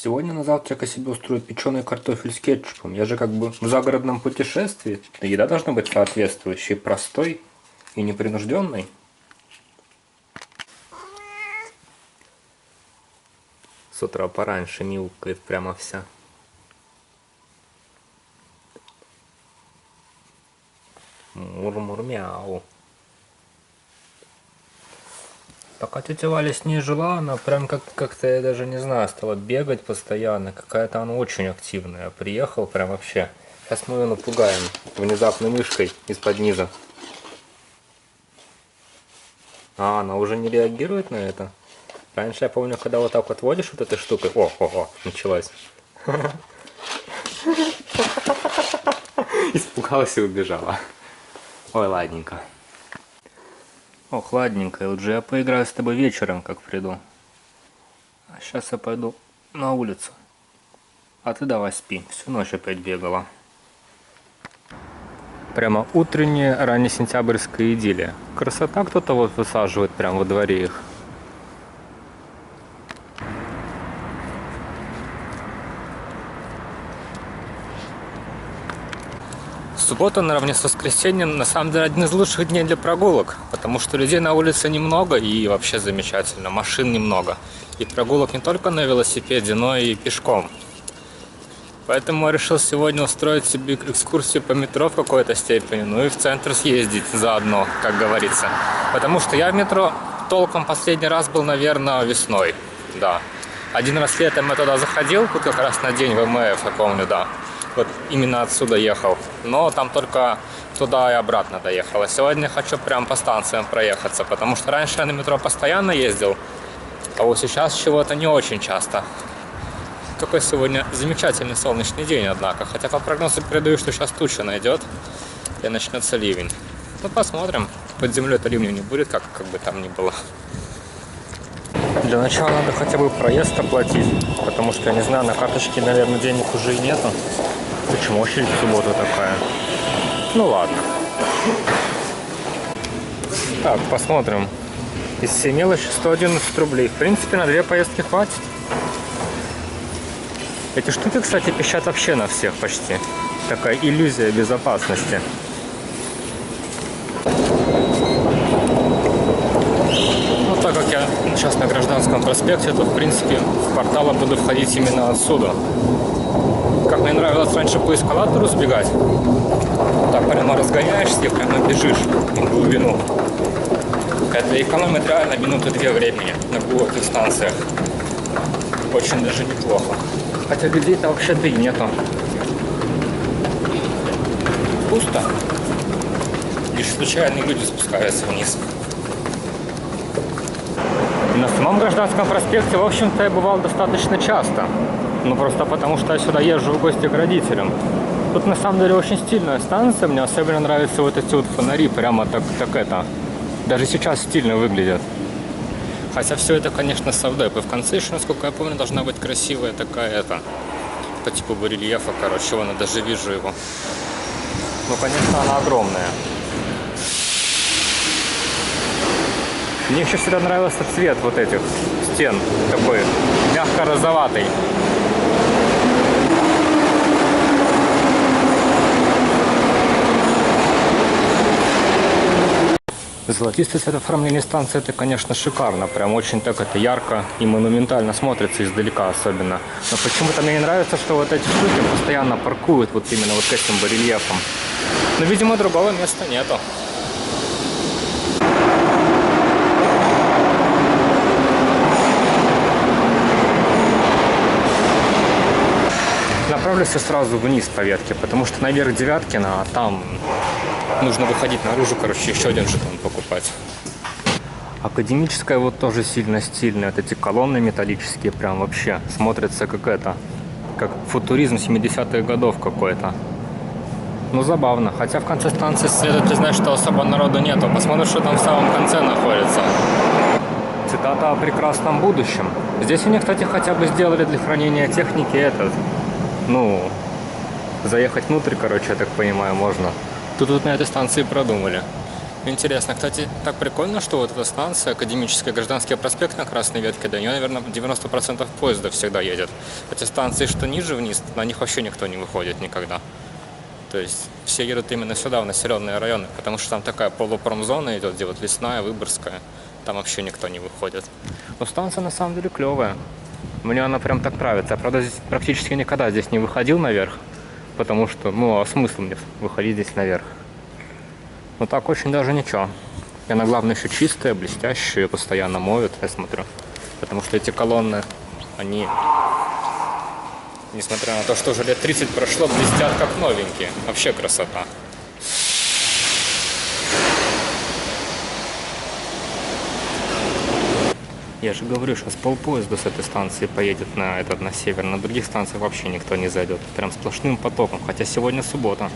Сегодня на завтрак я себе устрою печеный картофель с кетчупом. Я же как бы в загородном путешествии. Еда должна быть соответствующей, простой и непринужденной. С утра пораньше мяукает прямо вся. Мур-мур-мяу. Пока тетя Валя с ней жила, она прям как-то, я даже не знаю, стала бегать постоянно. Какая-то она очень активная. Приехал прям вообще. Сейчас мы ее напугаем внезапной мышкой из-под низа. А, она уже не реагирует на это? Раньше я помню, когда вот так вот водишь вот этой штукой. О, началась. Испугалась и убежала. Ой, ладненько. Ох, ладненько, лучше я поиграю с тобой вечером, как приду. А сейчас я пойду на улицу. А ты давай спи, всю ночь опять бегала. Прямо утренняя, раннесентябрьская идиллия. Красота, кто-то вот высаживает прямо во дворе их. Суббота наравне с воскресеньем на самом деле один из лучших дней для прогулок, потому что людей на улице немного и вообще замечательно, машин немного. И прогулок не только на велосипеде, но и пешком. Поэтому я решил сегодня устроить себе экскурсию по метро в какой-то степени, ну и в центр съездить заодно, как говорится. Потому что я в метро толком последний раз был, наверное, весной, да. Один раз летом я туда заходил, тут как раз на день ВМФ, я помню, да. Вот именно отсюда ехал, но там только туда и обратно доехал. А сегодня хочу прям по станциям проехаться, потому что раньше я на метро постоянно ездил, а вот сейчас чего-то не очень часто. Какой сегодня замечательный солнечный день, однако. Хотя по прогнозу передаю, что сейчас туча найдет и начнется ливень. Ну посмотрим. Под землей-то ливня не будет, как бы там ни было. Для начала надо хотя бы проезд оплатить, потому что, я не знаю, на карточке, наверное, денег уже и нету. Почему очередь в субботу такая? Ну ладно. Так, посмотрим. Из всей мелочи 111 рублей. В принципе, на 2 поездки хватит. Эти штуки, кстати, пищат вообще на всех почти. Такая иллюзия безопасности. Ну, так как я сейчас на Гражданском проспекте, то, в принципе, в квартал я буду входить именно отсюда. Как мне нравилось раньше по эскалатору сбегать. Так прямо разгоняешься и прямо бежишь в глубину. Это экономит реально минуты 2 времени на глубоких станциях. Очень даже неплохо. Хотя людей-то вообще-то и нету. Пусто. Лишь случайные люди спускаются вниз. И на самом Гражданском проспекте, в общем-то, я бывал достаточно часто. Ну, просто потому что я сюда езжу в гости к родителям. Тут, на самом деле, очень стильная станция. Мне особенно нравятся вот эти вот фонари. Прямо так это. Даже сейчас стильно выглядят. Хотя все это, конечно, совдеп. И в конце еще, насколько я помню, должна быть красивая такая по типу барельефа, короче. Вон, я даже вижу его. Ну, конечно, она огромная. Мне еще всегда нравился цвет вот этих стен. Такой мягко-розоватый. Золотистый цвет оформления станции — это, конечно, шикарно. Прям очень так это ярко и монументально смотрится издалека особенно. Но почему-то мне не нравится, что вот эти штуки постоянно паркуют вот именно вот к этим барельефам. Но, видимо, другого места нету. Направлюсь сразу вниз по ветке, потому что наверх Девяткина, а там нужно выходить наружу, короче, еще один жетон покупать. Академическая вот тоже сильно стильная. Вот эти колонны металлические прям вообще смотрятся как футуризм 70-х годов какой-то. Ну, забавно. Хотя в конце станции следует признать, что особо народу нету. Посмотрим, что там в самом конце находится. Цитата о прекрасном будущем. Здесь они, кстати, хотя бы сделали для хранения техники заехать внутрь, короче, я так понимаю, можно. Тут на этой станции продумали. Интересно, кстати, так прикольно, что вот эта станция, Академический Гражданский проспект на красной ветке, до нее, наверное, 90% поезда всегда едет. Эти станции, что ниже вниз, на них вообще никто не выходит никогда. То есть все едут именно сюда, в населенные районы, потому что там такая полупромзона идет, где вот Лесная, Выборгская, там вообще никто не выходит. Но станция на самом деле клевая. Мне она прям так нравится. Я, правда, здесь практически никогда здесь не выходил наверх, потому что, ну, а смысл мне выходить здесь наверх? Ну так очень даже ничего. И она, главное, еще чистая, блестящая, постоянно моют, я смотрю. Потому что эти колонны, они, несмотря на то, что уже лет 30 прошло, блестят как новенькие. Вообще красота. Я же говорю, сейчас полпоезда с этой станции поедет на север. На других станциях вообще никто не зайдет. Прям сплошным потоком. Хотя сегодня суббота.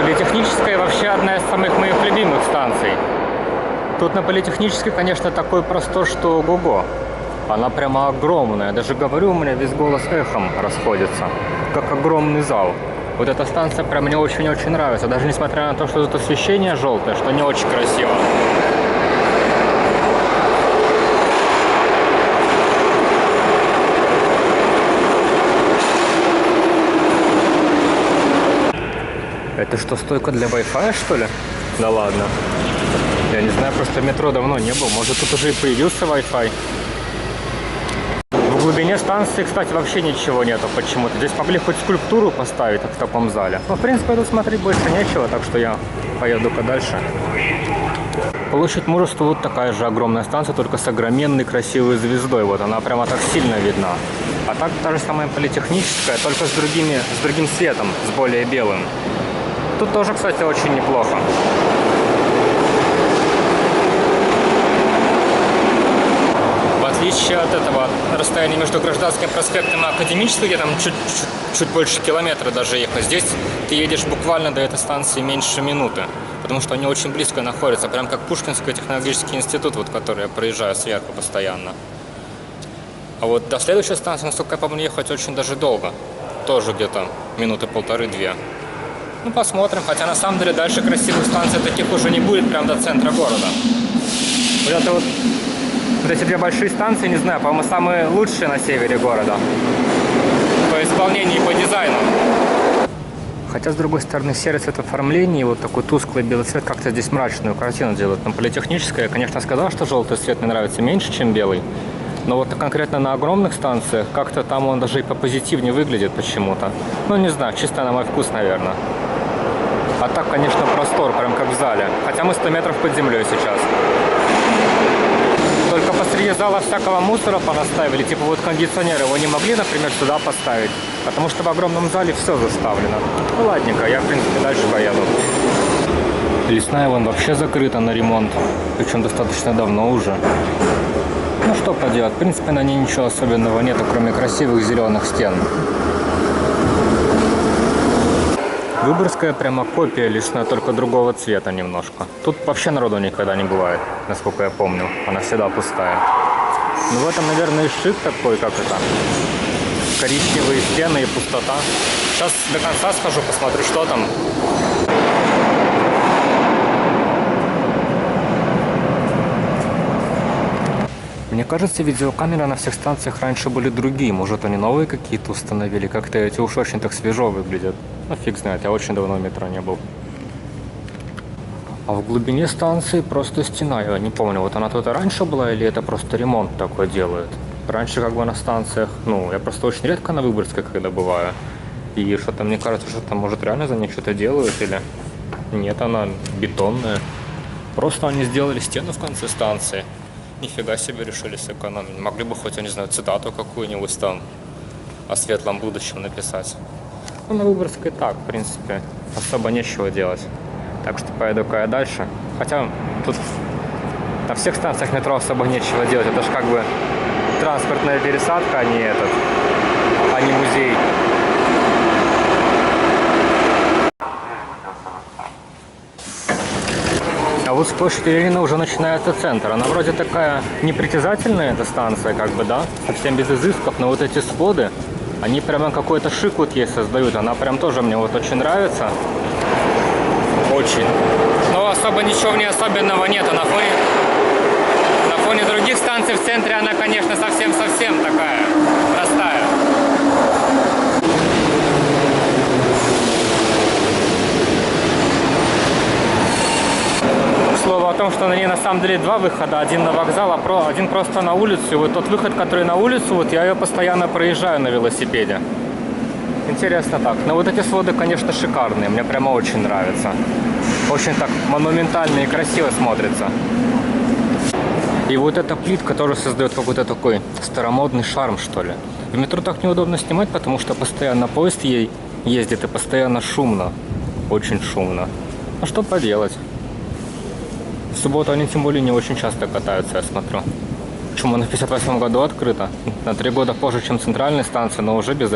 Политехническая вообще одна из самых моих любимых станций. Тут на Политехнической, конечно, такой простор, что ого-го. Она прямо огромная. Я даже говорю, у меня весь голос эхом расходится. Как огромный зал. Вот эта станция прям мне очень-очень нравится. Даже несмотря на то, что тут освещение желтое, что не очень красиво. Это что, стойка для Wi-Fi, что ли? Да ладно. Я не знаю, просто в метро давно не был. Может, тут уже и появился Wi-Fi. В глубине станции, кстати, вообще ничего нету почему-то. Здесь могли хоть скульптуру поставить в таком зале. Но, в принципе, тут смотреть больше нечего, так что я поеду-ка дальше. Площадь Мужества вот такая же огромная станция, только с огроменной красивой звездой. Вот она прямо так сильно видна. А так та же самая Политехническая, только с другим цветом, с более белым. Тут тоже, кстати, очень неплохо. В отличие от этого расстояния между Гражданским проспектом и Академической, где там чуть больше километра даже ехать, здесь ты едешь буквально до этой станции меньше минуты, потому что они очень близко находятся, прям как Пушкинский технологический институт, вот, который я проезжаю сверху постоянно. А вот до следующей станции, насколько я помню, ехать очень даже долго, тоже где-то минуты полторы-две. Ну, посмотрим. Хотя, на самом деле, дальше красивых станций таких уже не будет, прям до центра города. Вот эти две большие станции, не знаю, по-моему, самые лучшие на севере города. По исполнению и по дизайну. Хотя, с другой стороны, серый цвет оформления, вот такой тусклый белый цвет, как-то здесь мрачную картину делает. На Политехнической я, конечно, сказал, что желтый цвет мне нравится меньше, чем белый. Но вот конкретно на огромных станциях, как-то там он даже и попозитивнее выглядит почему-то. Ну, не знаю, чисто на мой вкус, наверное. А так, конечно, простор, прям как в зале. Хотя мы 100 метров под землей сейчас. Только посреди зала всякого мусора понаставили. Типа вот кондиционер его не могли, например, сюда поставить. Потому что в огромном зале все заставлено. Ну ладненько, я, в принципе, дальше поеду. Лесная вон вообще закрыта на ремонт. Причем достаточно давно уже. Ну что поделать, в принципе, на ней ничего особенного нету, кроме красивых зеленых стен. Выборгская прямо копия Лесной, только другого цвета немножко. Тут вообще народу никогда не бывает, насколько я помню. Она всегда пустая. Ну в этом, наверное, и шик такой, как это. Коричневые стены и пустота. Сейчас до конца схожу, посмотрю, что там. Мне кажется, видеокамеры на всех станциях раньше были другие. Может, они новые какие-то установили? Как-то эти уж очень так свежо выглядят. Ну, фиг знает, я очень давно в метро не был. А в глубине станции просто стена. Я не помню, вот она тут и раньше была, или это просто ремонт такой делают? Раньше как бы на станциях, ну, я просто очень редко на Выборгской когда бываю. И что-то мне кажется, что там, может, реально за них что-то делают, или... Нет, она бетонная. Просто они сделали стену в конце станции. Нифига себе решили сэкономить. Могли бы хоть, я не знаю, цитату какую-нибудь там о светлом будущем написать. Ну, на Выборгской так, в принципе, особо нечего делать. Так что поеду-ка я дальше. Хотя тут на всех станциях метро особо нечего делать. Это же как бы транспортная пересадка, а не музей. А вот с площади Ленина уже начинается центр. Она вроде такая непритязательная, эта станция, как бы, да, совсем без изысков, но вот эти своды, они прямо какой-то шик вот ей создают. Она прям тоже мне вот очень нравится. Очень. Но особо ничего в ней особенного нету. На фоне других станций в центре она, конечно, совсем-совсем такая простая. К слову о том, что на ней на самом деле два выхода. Один на вокзал, а один просто на улицу. И вот тот выход, который на улицу, вот я ее постоянно проезжаю на велосипеде. Интересно так. Но вот эти своды, конечно, шикарные. Мне прямо очень нравятся. Очень так монументально и красиво смотрится. И вот эта плитка тоже создает какой-то такой старомодный шарм, что ли. В метро так неудобно снимать, потому что постоянно поезд ей ездит и постоянно шумно. Очень шумно. А что поделать? В субботу они тем более не очень часто катаются, я смотрю. Почему она в 58 году открыта? На 3 года позже, чем центральная станция, но уже без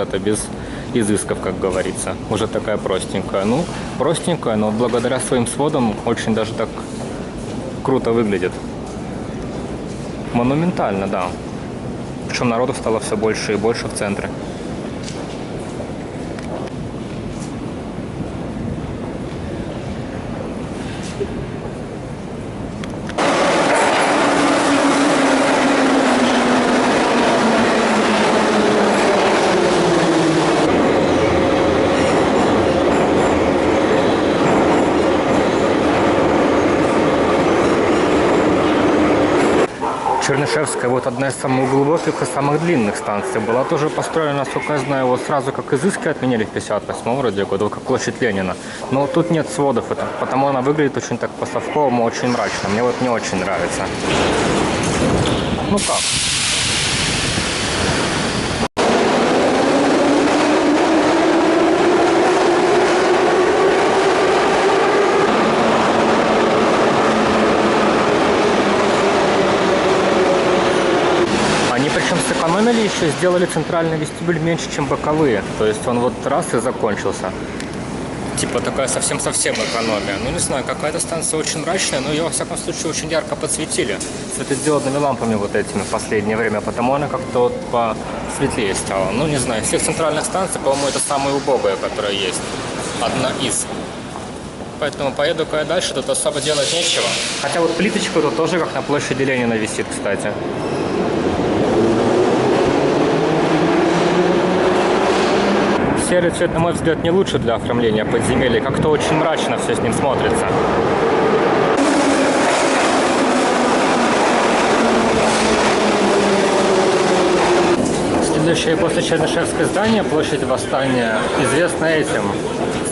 изысков, как говорится. Уже такая простенькая. Ну, простенькая, но благодаря своим сводам очень даже так круто выглядит. Монументально, да. Причем народу стало все больше и больше в центре. Чернышевская, вот одна из самых глубоких и самых длинных станций, была тоже построена, насколько я знаю, вот сразу как изыски отменили в 58 вроде году, как площадь Ленина. Но тут нет сводов, потому она выглядит очень так по-совковому, очень мрачно. Мне вот не очень нравится. Ну как? Причем сэкономили еще, сделали центральный вестибюль меньше, чем боковые. То есть он вот раз и закончился. Типа такая совсем-совсем экономия. Ну не знаю, какая-то станция очень мрачная, но ее во всяком случае очень ярко подсветили. Светодиодными лампами вот этими в последнее время, потому она как-то вот посветлее стала. Ну не знаю, из всех центральных станций, по-моему, это самая убогая, которая есть. Одна из. Поэтому поеду-ка я дальше, тут особо делать нечего. Хотя вот плиточка тут тоже как на площади Ленина висит, кстати. Серый цвет, на мой взгляд, не лучше для оформления подземелья. Как-то очень мрачно все с ним смотрится. Следующее после Чернышевской здание, площадь Восстания, известна этим,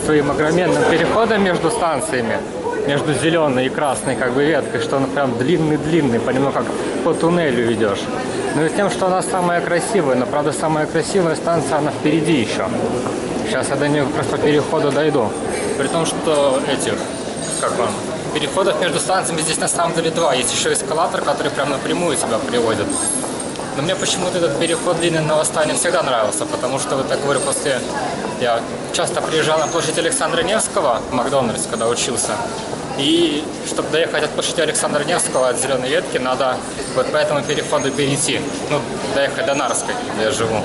своим огроменным переходом между станциями, между зеленой и красной как бы веткой, что он прям длинный-длинный, по нему как по туннелю идешь. Ну и тем, что она самая красивая, но правда самая красивая станция, она впереди еще. Сейчас я до нее просто по переходу дойду. При том, что переходов между станциями здесь на самом деле два. Есть еще эскалатор, который прям напрямую тебя приводит. Но мне почему-то этот переход длинный на Восстание всегда нравился, потому что, вот я говорю, я часто приезжал на площадь Александра Невского, в Макдональдс, когда учился. И чтобы доехать от площади Александра Невского, от Зеленой ветки, надо вот по этому переходу перейти. Ну, доехать до Нарской, где я живу.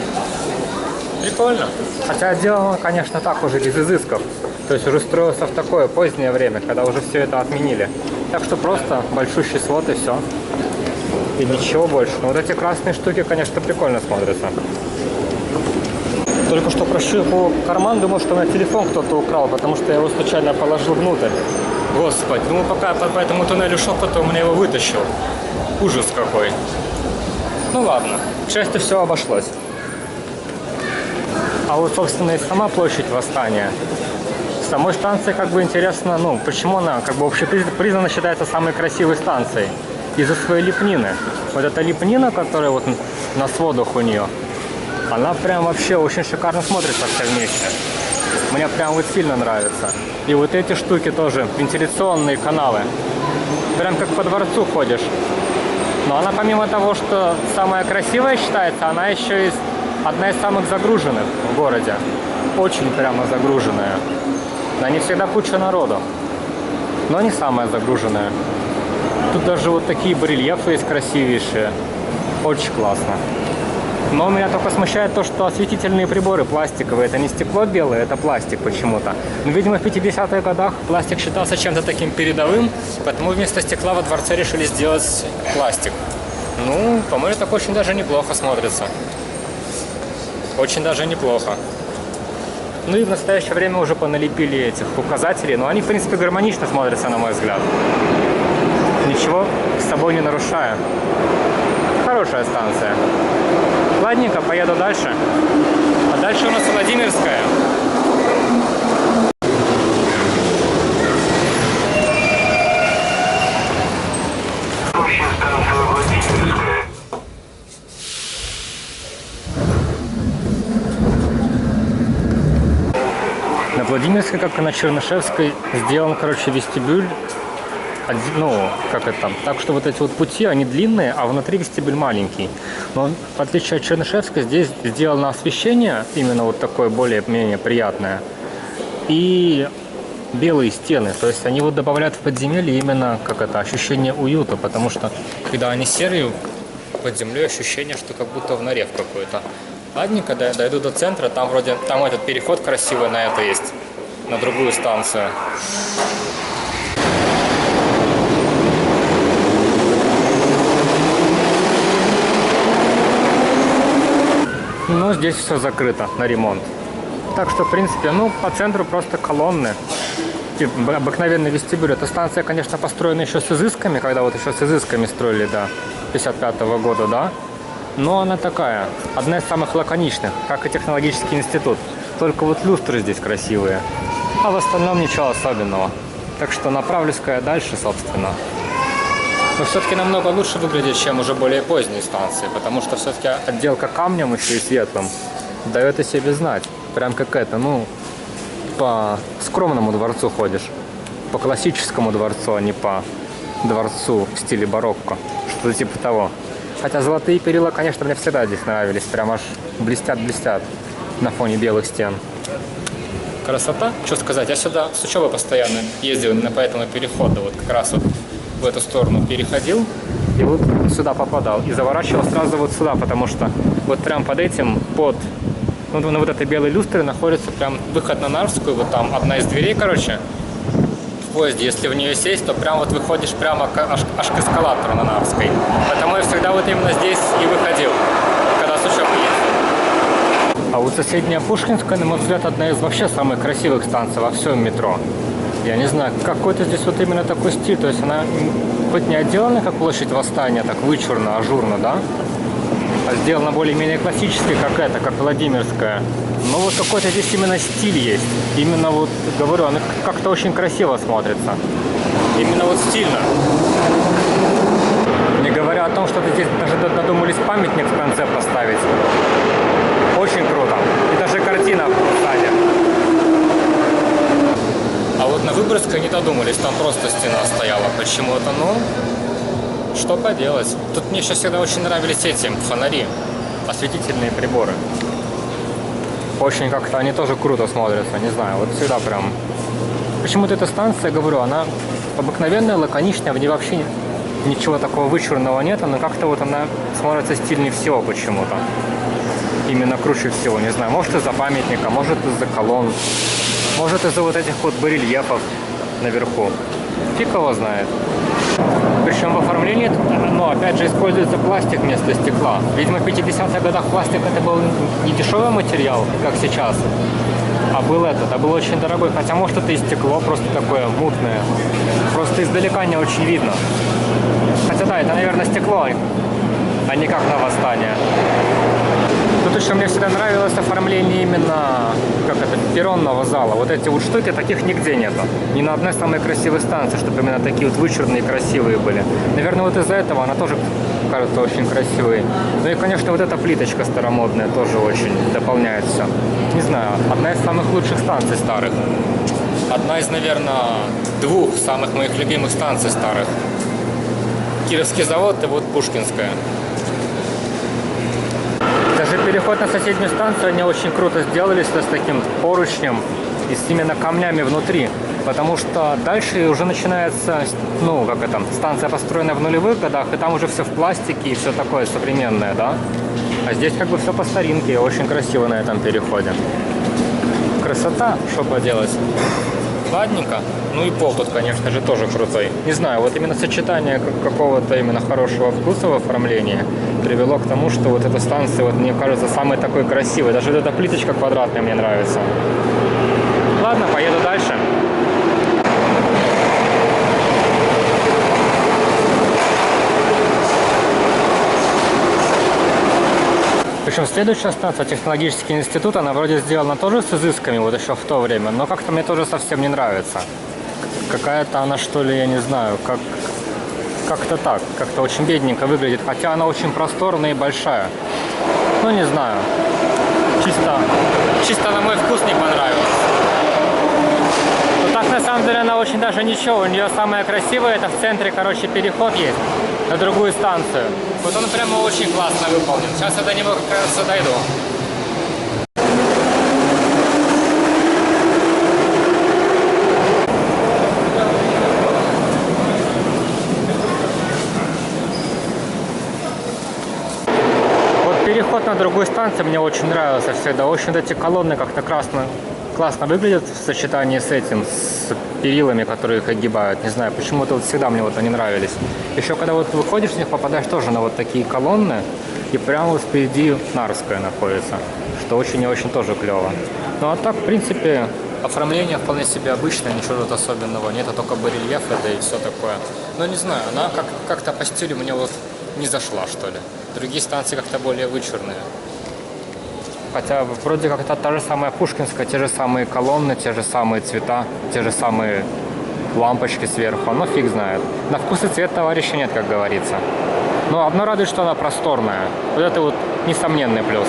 Прикольно. Хотя сделано, конечно, так уже без изысков. То есть уже строился в такое позднее время, когда уже все это отменили. Так что просто большущий свод и все. И ничего больше. Но вот эти красные штуки, конечно, прикольно смотрятся. Только что прощупал карман, думал, что у меня телефон кто-то украл, потому что я его случайно положил внутрь. Господи, ну пока по этому туннелю шел, кто-то у меня его вытащил. Ужас какой. Ну ладно, к счастью, все обошлось. А вот, собственно, и сама площадь Восстания. С самой станции как бы интересно, ну, почему она как бы общепризнанно считается самой красивой станцией. Из-за своей лепнины. Вот эта лепнина, которая вот на сводах у нее, она прям вообще очень шикарно смотрится все вместе. Мне прям вот сильно нравится. И вот эти штуки тоже, вентиляционные каналы. Прям как по дворцу ходишь. Но она помимо того, что самая красивая считается, она еще и одна из самых загруженных в городе. Очень прямо загруженная. На ней всегда куча народу. Но не самая загруженная. Тут даже вот такие барельефы есть красивейшие. Очень классно. Но меня только смущает то, что осветительные приборы пластиковые. Это не стекло белое, это пластик почему-то. Но, видимо, в 50-х годах пластик считался чем-то таким передовым, поэтому вместо стекла во дворце решили сделать пластик. Ну, по-моему, так очень даже неплохо смотрится. Очень даже неплохо. Ну и в настоящее время уже поналепили этих указателей, но они, в принципе, гармонично смотрятся, на мой взгляд. Ничего с собой не нарушая. Хорошая станция. Ладненько, поеду дальше. А дальше у нас Владимирская. На Владимирской, как и на Чернышевской, сделан, короче, вестибюль. Ну, как это, так что вот эти вот пути, они длинные, а внутри вестибюль маленький. Но в отличие от Чернышевской, здесь сделано освещение, именно вот такое более-менее приятное. И белые стены, то есть они вот добавляют в подземелье именно, как это, ощущение уюта, потому что, когда они серые, под землей ощущение, что как будто в норе какой-то. Ладненько, дойду до центра, там вроде, там этот переход красивый на это есть, на другую станцию. Но здесь все закрыто на ремонт. Так что, в принципе, ну, по центру просто колонны. Типа, обыкновенный вестибюль. Эта станция, конечно, построена еще с изысками, когда вот еще с изысками строили до 55-го года, да. Но она такая, одна из самых лаконичных, как и технологический институт. Только вот люстры здесь красивые. А в остальном ничего особенного. Так что направлюсь-ка я дальше, собственно. Но все-таки намного лучше выглядит, чем уже более поздние станции, потому что все-таки отделка камнем еще и светлым дает о себе знать. Прям как это, ну, по скромному дворцу ходишь, по классическому дворцу, а не по дворцу в стиле барокко, что-то типа того. Хотя золотые перила, конечно, мне всегда здесь нравились, прям аж блестят-блестят на фоне белых стен. Красота, что сказать, я сюда с учебы постоянно ездил именно по этому переходу, вот как раз вот в эту сторону переходил и вот сюда попадал. И заворачивал сразу вот сюда, потому что вот прям под этим, ну, на вот этой белой люстре находится прям выход на Нарвскую. Вот там одна из дверей, короче, в поезде. Если в нее сесть, то прям вот выходишь прямо аж к эскалатору на Нарвской. Поэтому я всегда вот именно здесь и выходил, когда с учебы ездил. А вот соседняя Пушкинская, на мой взгляд, одна из вообще самых красивых станций во всем метро. Я не знаю, какой-то здесь вот именно такой стиль, то есть она хоть не отделана как площадь Восстания, так вычурно, ажурно, да? А сделана более-менее классически, как Владимирская. Но вот какой-то здесь именно стиль есть. Именно вот, говорю, она как-то очень красиво смотрится. Именно вот стильно. Не говоря о том, что здесь даже додумались памятник в конце поставить. Очень круто. И даже картина сзади. А вот на Выборгской не додумались, там просто стена стояла почему-то, ну, что поделать. Тут мне сейчас всегда очень нравились эти фонари, осветительные приборы. Очень как-то они тоже круто смотрятся, не знаю, вот всегда прям. Почему-то эта станция, говорю, она обыкновенная, лаконичная, в ней вообще ничего такого вычурного нет, но как-то вот она смотрится стильнее всего почему-то. Именно круче всего, не знаю, может из-за памятника, может из-за колонн. Может из-за вот этих вот барельефов наверху. Фиг его знает. Причем в оформлении, ну, опять же, используется пластик вместо стекла. Видимо, в 50-х годах пластик это был не дешевый материал, как сейчас, а был очень дорогой. Хотя, может, это и стекло просто такое мутное. Просто издалека не очень видно. Хотя, да, это, наверное, стекло, а не как на Восстание. Тут еще мне всегда нравилось оформление именно, как это, перронного зала. Вот эти вот штуки, таких нигде нету. Ни на одной самой красивой станции, чтобы именно такие вот вычурные и красивые были. Наверное, вот из-за этого она тоже кажется очень красивой. Ну и, конечно, вот эта плиточка старомодная тоже очень дополняет все. Не знаю, одна из самых лучших станций старых. Одна из, наверное, двух самых моих любимых станций старых. Кировский завод и вот Пушкинская. Даже переход на соседнюю станцию они очень круто сделали с таким поручнем и с именно камнями внутри. Потому что дальше уже начинается, ну, как это, станция построена в нулевых годах, и там уже все в пластике и все такое современное, да. А здесь как бы все по старинке, очень красиво на этом переходе. Красота, что поделать. Ладненько. Ну и пол тут, конечно же, тоже крутой. Не знаю, вот именно сочетание какого-то именно хорошего вкуса в оформлении привело к тому, что вот эта станция, вот, мне кажется, самая такой красивая. Даже вот эта плиточка квадратная мне нравится. Ладно, поеду дальше. Причем следующая станция, технологический институт, она вроде сделана тоже с изысками, вот еще в то время, но как-то мне тоже совсем не нравится. Какая-то она, что ли, я не знаю, как-то так, как-то очень бедненько выглядит, хотя она очень просторная и большая. Ну, не знаю, чисто на мой вкус не понравилось. Но так, на самом деле, она очень даже ничего, у нее самое красивое, это в центре, короче, переход есть на другую станцию. Вот он прямо очень классно выполнен. Сейчас я до него как раз дойду. Вот переход на другую станцию мне очень нравился всегда. Очень вот эти колонны как-то классно выглядят в сочетании с этим, с перилами, которые их огибают. Не знаю, почему-то вот всегда мне вот они нравились. Еще когда вот выходишь с них, попадаешь тоже на вот такие колонны, и прямо вот впереди Нарвская находится, что очень и очень тоже клево. Ну а так, в принципе, оформление вполне себе обычное, ничего тут особенного нет, а только барельефы, да и все такое. Но не знаю, она как-то по стилю мне вот не зашла, что ли. Другие станции как-то более вычурные. Хотя вроде как это та же самая Пушкинская, те же самые колонны, те же самые цвета, те же самые лампочки сверху, но фиг знает. На вкус и цвет товарища нет, как говорится. Но одно радует, что она просторная. Вот это вот несомненный плюс.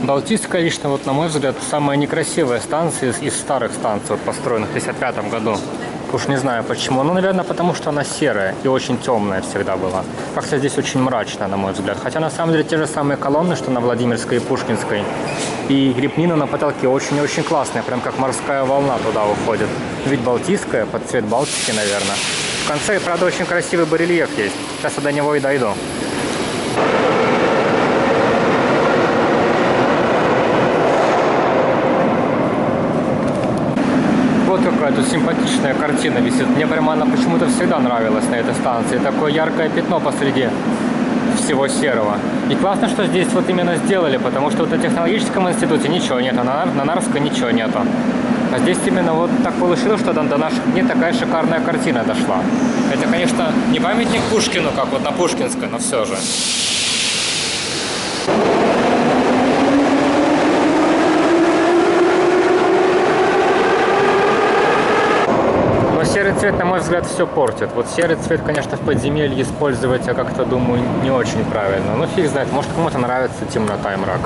Балтийская, лично, вот, на мой взгляд, самая некрасивая станция из старых станций, вот, построенных в 1955 году. Уж не знаю почему. Ну, наверное, потому что она серая и очень темная всегда была. Как-то здесь очень мрачно, на мой взгляд. Хотя, на самом деле, те же самые колонны, что на Владимирской и Пушкинской. И лепнина на потолке очень-очень классная. Прям как морская волна туда уходит. Ведь Балтийская, под цвет Балтики, наверное. В конце, правда, очень красивый барельеф есть. Сейчас я до него и дойду. Вот какая тут симпатичная картина висит. Мне прямо она почему-то всегда нравилась на этой станции. Такое яркое пятно посреди всего серого. И классно, что здесь вот именно сделали, потому что вот на технологическом институте ничего нет, а на Нарвской ничего нету. А здесь именно вот так получилось, что до наших дней такая шикарная картина дошла. Это, конечно, не памятник Пушкину, как вот на Пушкинской, но все же. Серый цвет, на мой взгляд, все портит. Вот серый цвет, конечно, в подземелье использовать, я как-то думаю, не очень правильно. Но фиг знает, может, кому-то нравится темнота и мрак.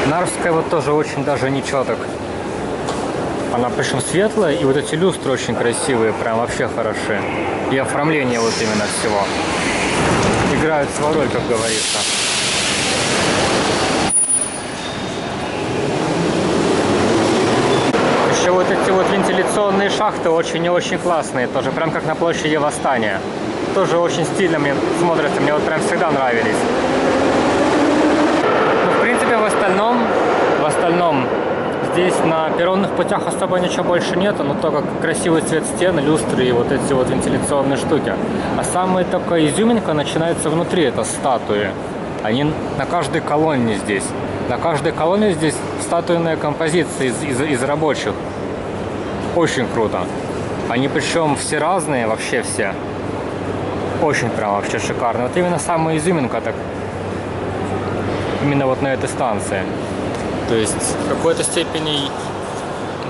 Нарвская вот тоже очень даже ничего так. Она причем светлая, и вот эти люстры очень красивые, прям вообще хороши. И оформление вот именно всего. Играют свою роль, как говорится. Еще вот эти вот вентиляционные шахты очень и очень классные, тоже прям как на площади Восстания. Тоже очень стильно мне смотрятся, мне вот прям всегда нравились. Ну, в принципе, в остальном здесь на перронных путях особо ничего больше нету, но только красивый цвет стен, люстры и вот эти вот вентиляционные штуки. А самая такая изюминка начинается внутри, это статуи. Они на каждой колонне здесь. На каждой колонне здесь статуйная композиция из рабочих. Очень круто. Они причем все разные, вообще все. Очень прям вообще шикарно. Вот именно самая изюминка так. Именно вот на этой станции. То есть в какой-то степени...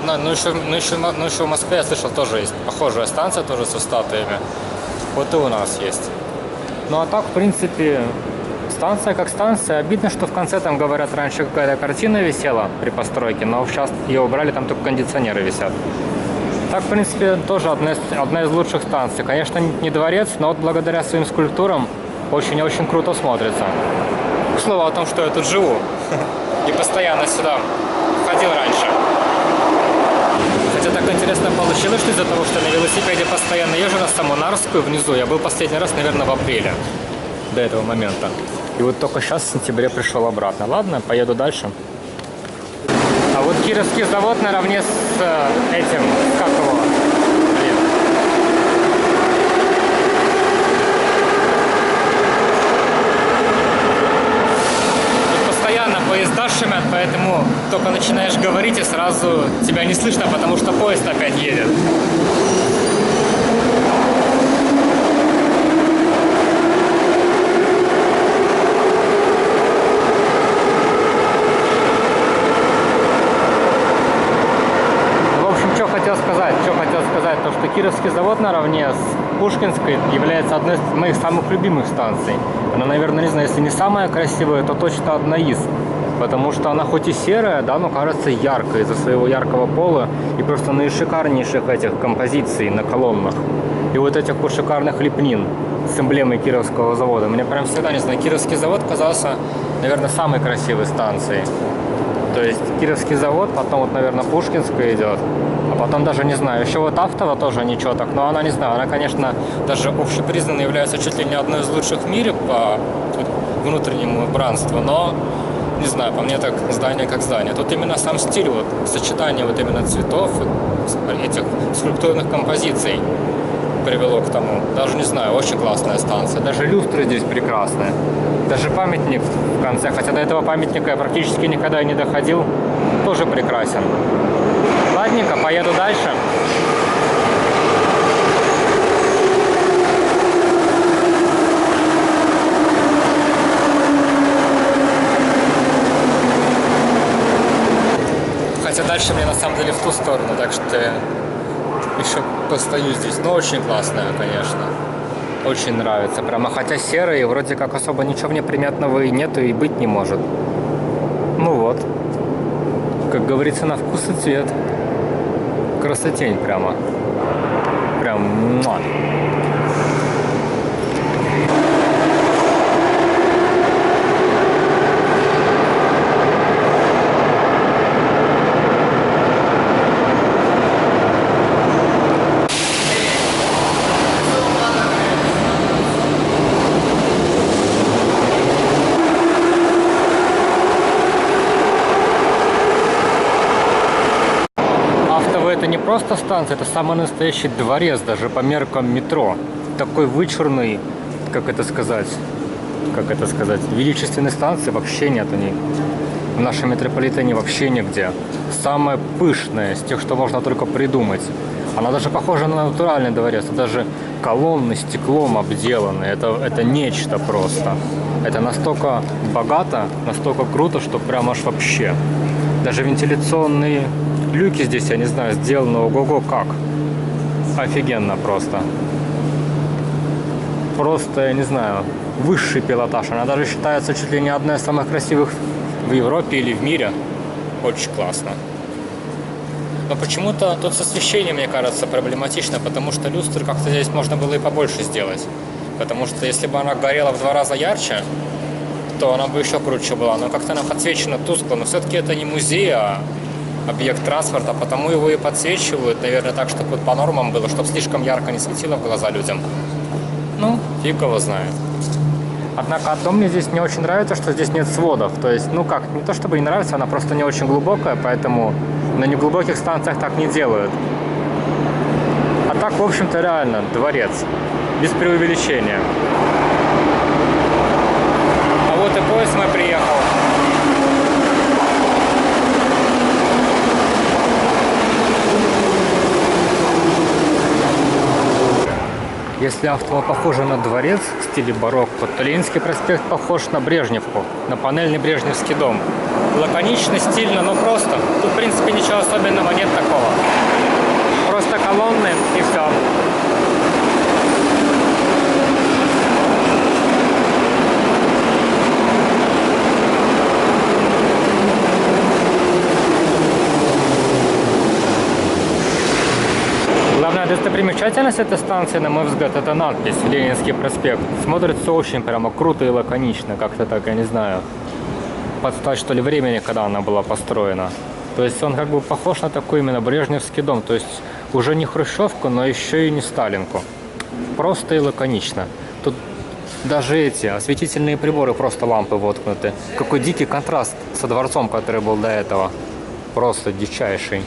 Ну еще в Москве, я слышал, тоже есть похожая станция, тоже со статуями. Вот и у нас есть. Ну а так, в принципе... Станция как станция. Обидно, что в конце там, говорят, раньше какая-то картина висела при постройке, но сейчас ее убрали, там только кондиционеры висят. Так, в принципе, тоже одна из лучших станций. Конечно, не дворец, но вот благодаря своим скульптурам очень-очень круто смотрится. К слову о том, что я тут живу и постоянно сюда ходил раньше. Хотя интересно получилось, что из-за того, что на велосипеде постоянно езжу на Самонарскую внизу, я был последний раз, наверное, в апреле до этого момента. И вот только сейчас в сентябре пришел обратно. Ладно, поеду дальше. А вот Кировский завод наравне с этим, как его? Блин. Тут постоянно поезда шумят, поэтому только начинаешь говорить и сразу тебя не слышно, потому что поезд опять едет. То, что Кировский завод наравне с Пушкинской является одной из моих самых любимых станций. Она, наверное, не знаю, если не самая красивая, то точно одна из. Потому что она хоть и серая, да, но кажется яркой из-за своего яркого пола и просто наишикарнейших этих композиций на колоннах. И вот этих вот шикарных лепнин с эмблемой Кировского завода. Мне прям всегда, не знаю, Кировский завод казался, наверное, самой красивой станцией. То есть Кировский завод, потом вот, наверное, Пушкинская идет, а потом даже, не знаю, еще вот Автово тоже ничего так, но она, не знаю, она, конечно, даже общепризнанно является чуть ли не одной из лучших в мире по внутреннему убранству, но, не знаю, по мне так здание как здание. Тут именно сам стиль, вот, сочетание вот именно цветов, этих скульптурных композиций привело к тому. Даже не знаю, очень классная станция. Даже люстры здесь прекрасные. Даже памятник в конце, хотя до этого памятника я практически никогда и не доходил, тоже прекрасен. Ладненько, поеду дальше. Хотя дальше мне на самом деле в ту сторону, так что еще постою здесь. Но очень классная, конечно. Очень нравится. Прямо хотя серая, и вроде как особо ничего неприметного и нету, и быть не может. Ну вот. Как говорится, на вкус и цвет. Красотень прямо. Прям муа. Это не просто станция, это самый настоящий дворец, даже по меркам метро. Такой вычурный, как это сказать, величественной станции вообще нет у нее. В нашем метрополитене вообще нигде. Самая пышная из тех, что можно только придумать. Она даже похожа на натуральный дворец. Это даже колонны стеклом обделаны. Это нечто просто. Это настолько богато, настолько круто, что прям аж вообще. Даже вентиляционные люки здесь, я не знаю, сделаны ого-го как. Офигенно просто. Просто, я не знаю, высший пилотаж. Она даже считается чуть ли не одной из самых красивых в Европе или в мире. Очень классно. Но почему-то тут с освещением, мне кажется, проблематично, потому что люстры как-то здесь можно было и побольше сделать. Потому что если бы она горела в 2 раза ярче, то она бы еще круче была. Но как-то она подсвечена тускло. Но все-таки это не музей, а объект транспорта, потому его и подсвечивают, наверное, так, чтобы по нормам было, чтобы слишком ярко не светило в глаза людям. Ну, фиг его знает. Однако одно мне здесь не очень нравится, что здесь нет сводов. То есть, ну как, не то чтобы не нравится, она просто не очень глубокая, поэтому на неглубоких станциях так не делают. А так, в общем-то, реально дворец. Без преувеличения. А вот и поезд мой приехал. Если Автово похоже на дворец в стиле барокко, то Ленинский проспект похож на Брежневку, на панельный Брежневский дом. Лаконично, стильно, но просто. Тут, в принципе, ничего особенного нет такого. Просто колонны и все. Главная достопримечательность этой станции, на мой взгляд, это надпись «Ленинский проспект». Смотрится очень прямо круто и лаконично, как-то так, я не знаю, под стать, что ли, времени, когда она была построена. То есть он как бы похож на такой именно брежневский дом. То есть Уже не хрущевку, но еще и не сталинку. Просто и лаконично. Тут даже эти осветительные приборы, просто лампы воткнуты. Какой дикий контраст со дворцом, который был до этого. Просто дичайший.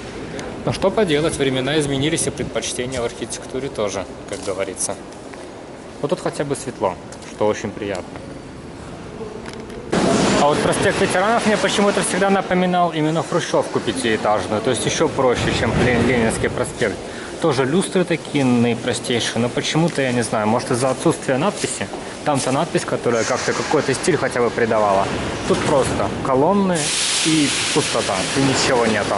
Но что поделать, времена изменились, и предпочтения в архитектуре тоже, как говорится. Вот тут хотя бы светло, что очень приятно. А вот проспект Ветеранов мне почему-то всегда напоминал именно хрущевку пятиэтажную, то есть еще проще, чем Ленинский проспект. Тоже люстры такие наипростейшие, но почему-то, я не знаю, может из-за отсутствия надписи. Там-то надпись, которая как-то какой-то стиль хотя бы придавала. Тут просто колонны и пустота, и ничего нету.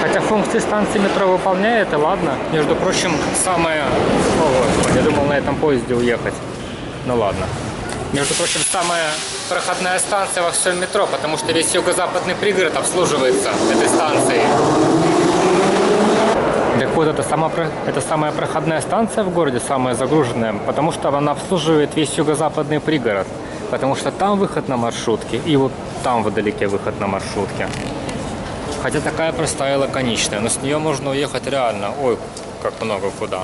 Хотя функции станции метро выполняет, и ладно. Между прочим, самая... О, Господи, я думал на этом поезде уехать. Ну ладно. Между прочим, самая проходная станция во всем метро, потому что весь юго-западный пригород обслуживается этой станцией. Так вот, это самая проходная станция в городе, самая загруженная, потому что она обслуживает весь юго-западный пригород. Потому что там выход на маршрутке, и вот там вдалеке выход на маршрутке. Хотя такая простая и лаконичная, но с нее можно уехать реально, ой, как много куда.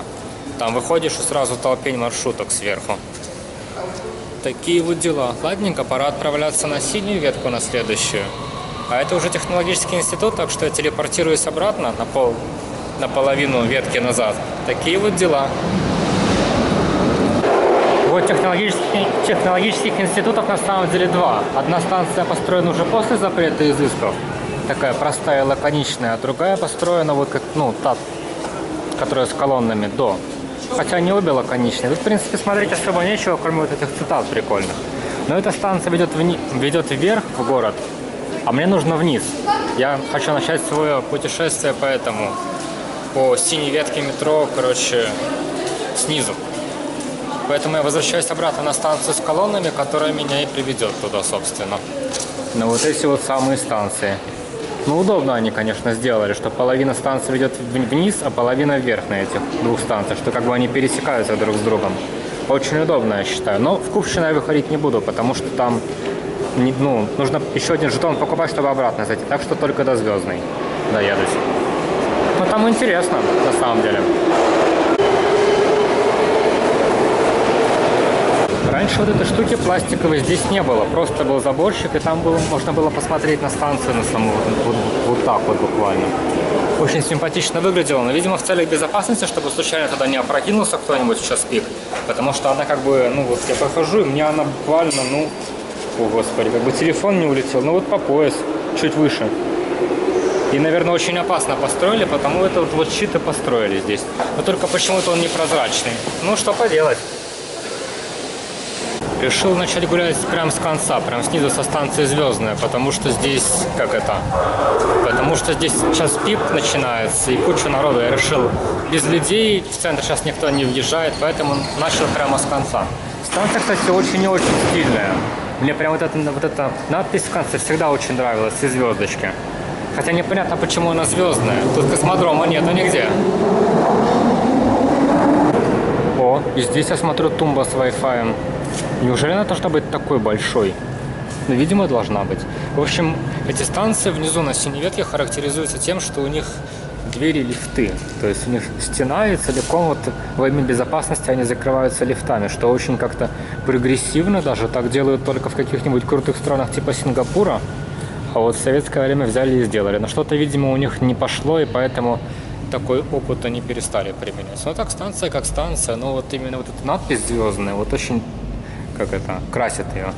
Там выходишь и сразу толпень маршруток сверху. Такие вот дела. Ладненько, пора отправляться на синюю ветку, на следующую. А это уже технологический институт, так что я телепортируюсь обратно на половину ветки назад. Такие вот дела. Вот технологических институтов на самом деле два. Одна станция построена уже после запрета изысков, такая простая и лаконичная, а другая построена вот как, ну, та, которая с колоннами до. Хотя они обе лаконичные. Тут, в принципе, смотреть особо нечего, кроме вот этих цитат прикольных. Но эта станция ведет вверх в город, а мне нужно вниз. Я хочу начать свое путешествие по синей ветке метро, короче, снизу. Поэтому я возвращаюсь обратно на станцию с колоннами, которая меня и приведет туда, собственно. На вот эти вот самые станции. Ну, удобно они, конечно, сделали, что половина станции ведет вниз, а половина вверх на этих двух станциях, что как бы они пересекаются друг с другом. Очень удобно, я считаю. Но в Купчино я выходить не буду, потому что там, ну, нужно еще один жетон покупать, чтобы обратно зайти. Так что только до Звездной доедусь. Но там интересно, на самом деле. Раньше вот этой штуки пластиковой здесь не было, просто был заборчик, и там можно было посмотреть на станцию, на саму, вот так вот буквально. Очень симпатично выглядело, но, видимо, в целях безопасности, чтобы случайно туда не опрокинулся кто-нибудь в час пик, потому что она как бы, ну вот я прохожу, и мне она буквально, ну, о господи, как бы телефон не улетел, ну вот по пояс, чуть выше. И, наверное, очень опасно построили, потому это вот щиты построили здесь. Но только почему-то он непрозрачный. Ну, что поделать. Решил начать гулять прямо с конца, прям снизу со станции Звездная, потому что здесь, потому что здесь сейчас пик начинается и куча народу. Я решил, без людей в центр сейчас никто не въезжает, поэтому начал прямо с конца. Станция, кстати, очень и очень стильная. Мне прям вот эта надпись в конце всегда очень нравилась, и звездочки. Хотя непонятно, почему она звездная. Тут космодрома нету нигде. О, и здесь я смотрю тумба с Wi-Fi. Неужели она должна быть такой большой? Ну, видимо, должна быть. В общем, эти станции внизу на синей ветке характеризуются тем, что у них двери лифты. То есть у них стена, и целиком вот во имя безопасности они закрываются лифтами, что очень как-то прогрессивно даже. Так делают только в каких-нибудь крутых странах типа Сингапура. А вот в советское время взяли и сделали. Но что-то, видимо, у них не пошло, и поэтому такой опыт они перестали применять. Но так станция как станция, но вот именно вот эта надпись звездная, вот очень, красит ее.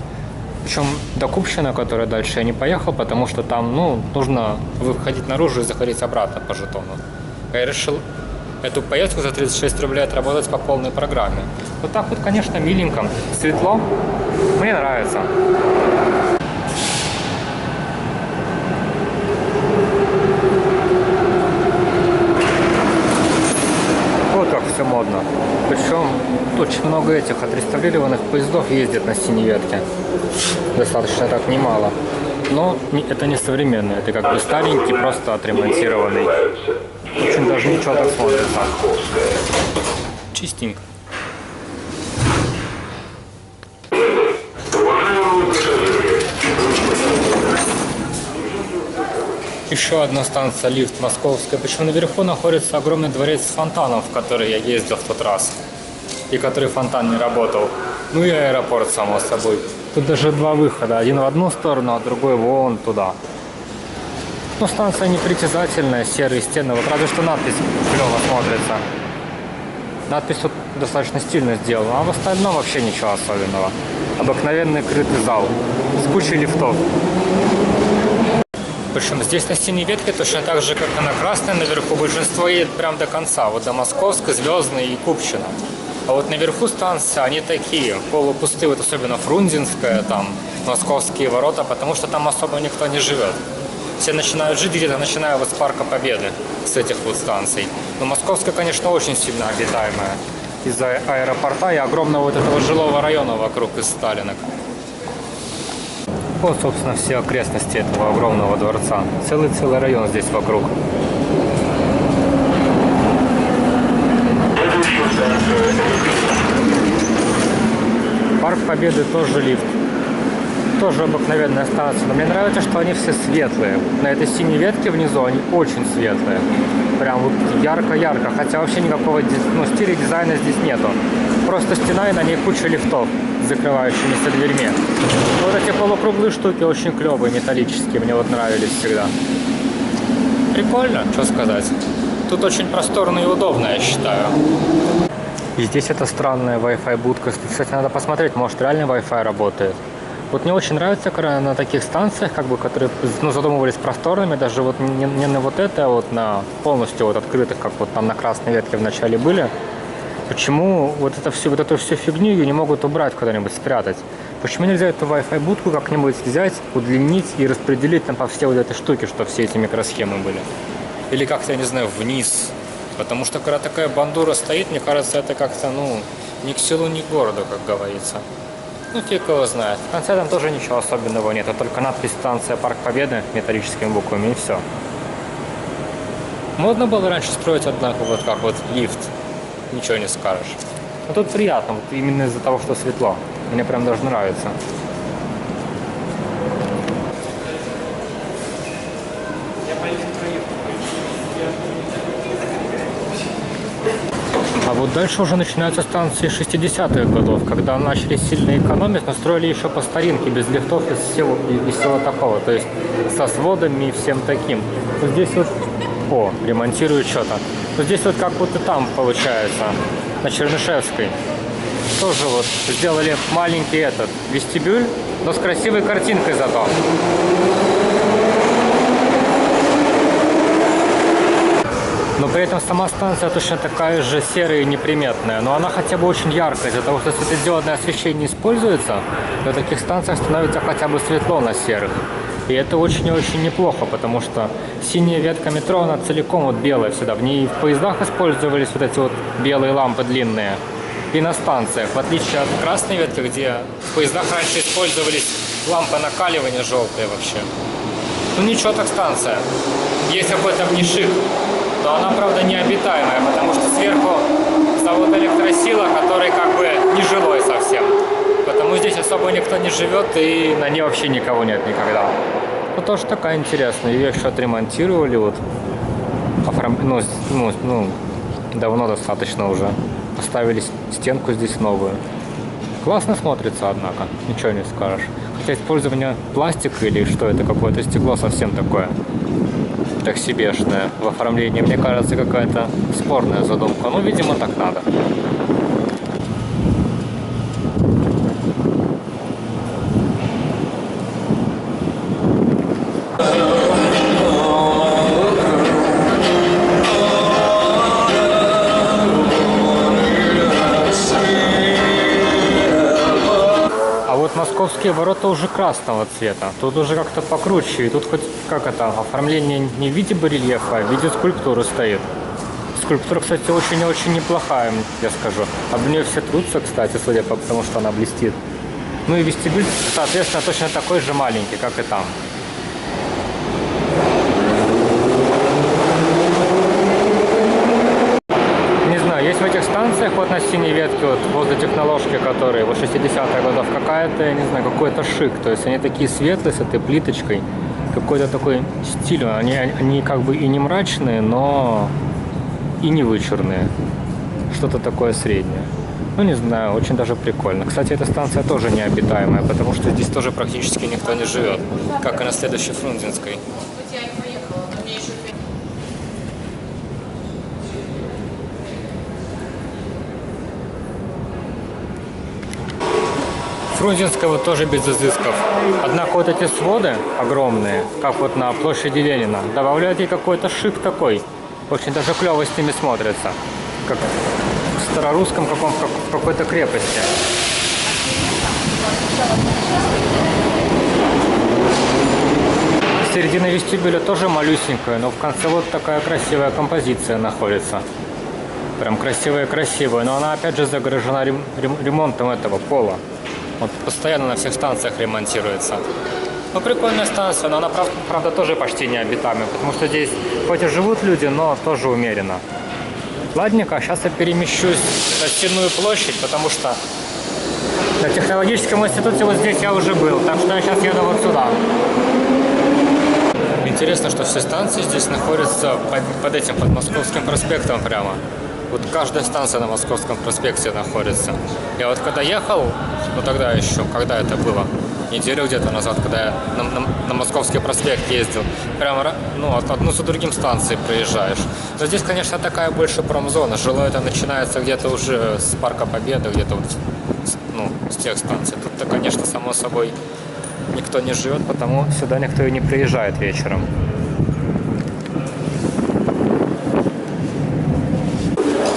Причем до Купчино, которая дальше, я не поехал, потому что там, ну, нужно выходить наружу и заходить обратно по жетону. Я решил эту поездку за 36 рублей отработать по полной программе. Вот так вот, конечно, миленько, светло, мне нравится. Все модно. Причем очень много этих отреставрированных поездов ездит на синей ветке. Достаточно так немало. Но это не современный, это как бы старенький, просто отремонтированный. Очень даже ничего так смотрится. Чистенько. Еще одна станция лифт московская. Причем наверху находится огромный дворец с фонтаном, в который я ездил в тот раз. И который фонтан не работал. Ну и аэропорт, само собой. Тут даже два выхода. Один в одну сторону, а другой вон туда. Ну, станция непритязательная, серые стены. Вот разве что надпись клево смотрится. Надпись тут достаточно стильно сделана. А в остальном вообще ничего особенного. Обыкновенный крытый зал. С кучей лифтов. Причем здесь на синей ветке точно так же, как и на красной, наверху большинство едет прям до конца. Вот до Московской, Звездной и Купчино. А вот наверху станции, они такие, полупустые, вот особенно Фрунзенская, там, Московские ворота, потому что там особо никто не живет. Все начинают жить где-то, начиная вот с Парка Победы, с этих вот станций. Но Московская, конечно, очень сильно обитаемая из-за аэропорта и огромного вот этого жилого района вокруг из Сталинок. Вот, собственно, все окрестности этого огромного дворца. Целый район здесь вокруг. Парк Победы тоже лифт. Тоже обыкновенная станция. Но мне нравится, что они все светлые. На этой синей ветке внизу они очень светлые. Прям вот ярко-ярко. Хотя вообще никакого стиля дизайна здесь нету. Просто стена и на ней куча лифтов с закрывающимися дверьми. Вот эти полукруглые штуки очень клевые, металлические. Мне вот нравились всегда. Прикольно, что сказать. Тут очень просторно и удобно, я считаю. И здесь это странная Wi-Fi будка. Кстати, надо посмотреть, может реально Wi-Fi работает. Вот мне очень нравится, когда на таких станциях, как бы, которые задумывались просторными, даже вот не на вот это, а вот на полностью вот открытых, как вот там на красной ветке в начале были. Почему вот эту всю фигню ее не могут убрать куда-нибудь, спрятать? Почему нельзя эту Wi-Fi будку как-нибудь взять, удлинить и распределить там по все вот этой штуке, что все эти микросхемы были? Или как-то, я не знаю, вниз. Потому что когда такая бандура стоит, мне кажется, это как-то, ни к селу, ни к городу, как говорится. Ну, фиг его знает. В конце там тоже ничего особенного нет, а только надпись «Станция Парк Победы» металлическими буквами, и все. Модно было раньше строить, однако, вот как вот лифт. Ничего не скажешь. Но тут приятно, вот именно из-за того, что светло. Мне прям даже нравится. А вот дальше уже начинаются станции 60-х годов, когда начали сильно экономить, но строили еще по старинке, без лифтов и всего такого, то есть со сводами и всем таким. Вот здесь вот, ремонтируют что-то. Вот здесь вот как вот и там получается, на Чернышевской. Тоже вот сделали маленький вестибюль, но с красивой картинкой зато. Но при этом сама станция точно такая же серая и неприметная. Но она хотя бы очень яркая. Из-за того, что светодиодное освещение используется, на таких станциях становится хотя бы светло на серых. И это очень и очень неплохо, потому что синяя ветка метро, она целиком вот белая всегда. В ней в поездах использовались вот эти вот белые лампы длинные. И на станциях, в отличие от красной ветки, где в поездах раньше использовались лампы накаливания желтые вообще. Ну ничего, так станция. Есть какой-то в ней шик. Но она, правда, необитаемая, потому что сверху завод Электросила, который как бы не жилой совсем. Потому здесь особо никто не живет, и на ней вообще никого нет никогда. Ну, тоже такая интересная. Ее еще отремонтировали, вот. Давно достаточно уже. Поставили стенку здесь новую. Классно смотрится, однако. Ничего не скажешь. Хотя использование пластика или что это, какое-то стекло совсем такое. Так себешная в оформлении, мне кажется, какая-то спорная задумка. Ну, видимо, так надо. Московские ворота уже красного цвета. Тут уже как-то покруче. И тут хоть оформление не в виде барельефа, а в виде скульптуры стоит. Скульптура, кстати, очень и очень неплохая, я скажу. Об нее все трутся, кстати, судя по тому, что она блестит. Ну и вестибюль, соответственно, точно такой же маленький, как и там. Есть в этих станциях, вот на синей ветке, вот возле техноложки, которые вот 60-х годов, какая-то, я не знаю, какой-то шик. То есть они такие светлые, с этой плиточкой. какой-то такой стиль. Они как бы и не мрачные, но и не вычурные. Что-то такое среднее. Ну, не знаю, очень даже прикольно. Кстати, эта станция тоже необитаемая, потому что здесь тоже практически никто не живет, как и на следующей Фрунзенской. Фрунзенская вот тоже без изысков. Однако вот эти своды огромные, как вот на площади Ленина, добавляют ей какой-то шик такой. Очень даже клево с ними смотрится. Как в старорусском какой-то крепости. Середина вестибюля тоже малюсенькая, но в конце вот такая красивая композиция находится. Прям красивая-красивая, но она опять же загорожена ремонтом этого пола. Вот постоянно на всех станциях ремонтируется. Ну, прикольная станция, но она, правда, тоже почти необитаемая, потому что здесь хоть и живут люди, но тоже умеренно. Ладненько, сейчас я перемещусь на Стенную площадь, потому что на технологическом институте вот здесь я уже был, так что я сейчас еду вот сюда. Интересно, что все станции здесь находятся под Московским проспектом прямо. Вот каждая станция на Московском проспекте находится. Я вот когда ехал, ну тогда еще, когда это было, неделю где-то назад, когда я на Московский проспект ездил, прямо ну, одну за другим станции проезжаешь. Но здесь, конечно, такая больше промзона. Жилое это начинается где-то уже с Парка Победы, где-то вот, ну, с тех станций. Тут-то, конечно, само собой никто не живет, потому сюда никто и не приезжает вечером.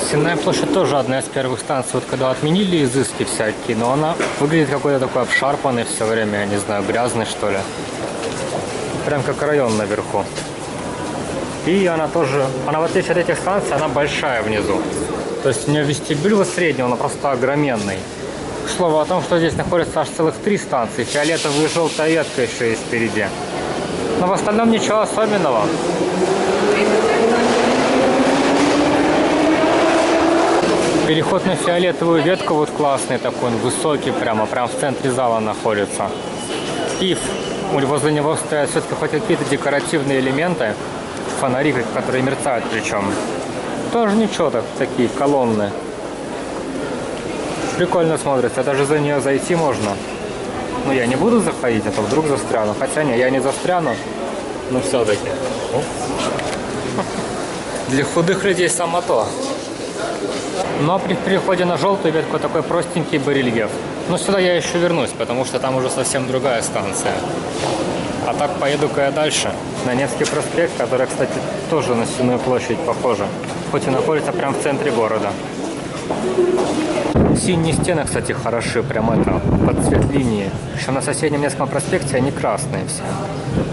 Стенная площадь тоже одна из первых станций, вот когда отменили изыски всякие, но она выглядит какой-то такой обшарпанный все время, я не знаю, грязный что ли. Прям как район наверху. И она тоже, она в отличие от этих станций, она большая внизу. То есть у нее вестибюль вот средний, он просто огроменный. К слову о том, что здесь находится аж целых 3 станции, фиолетовая и желтая ветка еще есть впереди. Но в остальном ничего особенного. Переход на фиолетовую ветку вот классный такой, он высокий прямо в центре зала находится. И возле него стоят все-таки хоть какие-то декоративные элементы, фонари, которые мерцают причем. Тоже ничего, такие колонны. Прикольно смотрится, даже за нее зайти можно. Но я не буду заходить, а то вдруг застряну. Хотя не, я не застряну, но все-таки. Для худых людей само то. Но при переходе на желтую ветку такой простенький барельеф. Но сюда я еще вернусь, потому что там уже совсем другая станция. А так поеду-ка я дальше, на Невский проспект, который, кстати, тоже на Стенную площадь похожа. Хоть и находится прямо в центре города. Синие стены, кстати, хороши, прям это, под цвет линии. Еще на соседнем Невском проспекте они красные все.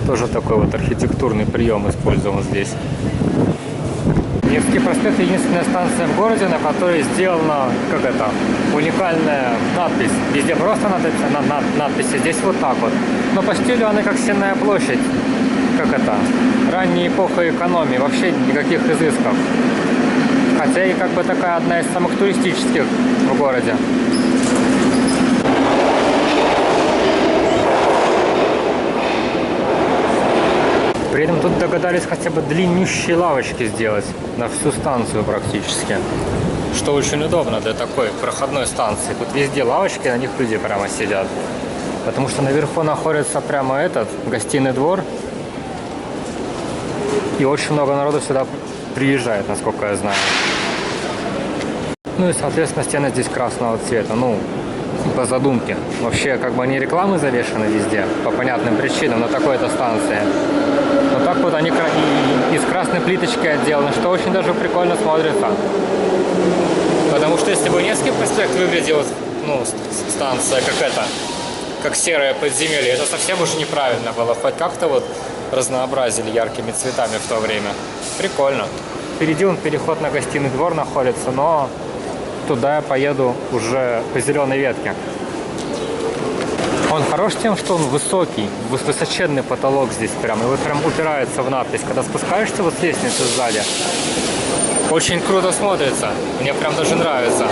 Тоже такой вот архитектурный прием использован здесь. Невский проспект — единственная станция в городе, на которой сделана, как это, уникальная надпись. Везде просто надписи, здесь вот так вот. Но по стилю она как Стенная площадь, как это, ранняя эпоха экономии, вообще никаких изысков. Хотя и как бы такая одна из самых туристических в городе. При этом тут догадались хотя бы длиннющие лавочки сделать на всю станцию практически. Что очень удобно для такой проходной станции. Тут везде лавочки, на них люди прямо сидят. Потому что наверху находится прямо этот гостиный двор. И очень много народу сюда приезжает, насколько я знаю. Ну и, соответственно, стены здесь красного цвета. Ну, по задумке. Вообще, как бы они рекламы завешены везде, по понятным причинам, на такой-то станции. Но так вот они из красной плиточки отделаны, что очень даже прикольно смотрится. Потому что если бы Невский проспект выглядел, ну, станция как это, как серое подземелье, это совсем уж неправильно было. Хоть как-то вот разнообразили яркими цветами в то время. Прикольно. Впереди он переход на гостиный двор находится, но туда я поеду уже по зеленой ветке. Он хорош тем, что он высокий, высоченный потолок здесь прям, и вот прям упирается в надпись. Когда спускаешься вот с лестницы сзади, очень круто смотрится, мне прям даже нравится.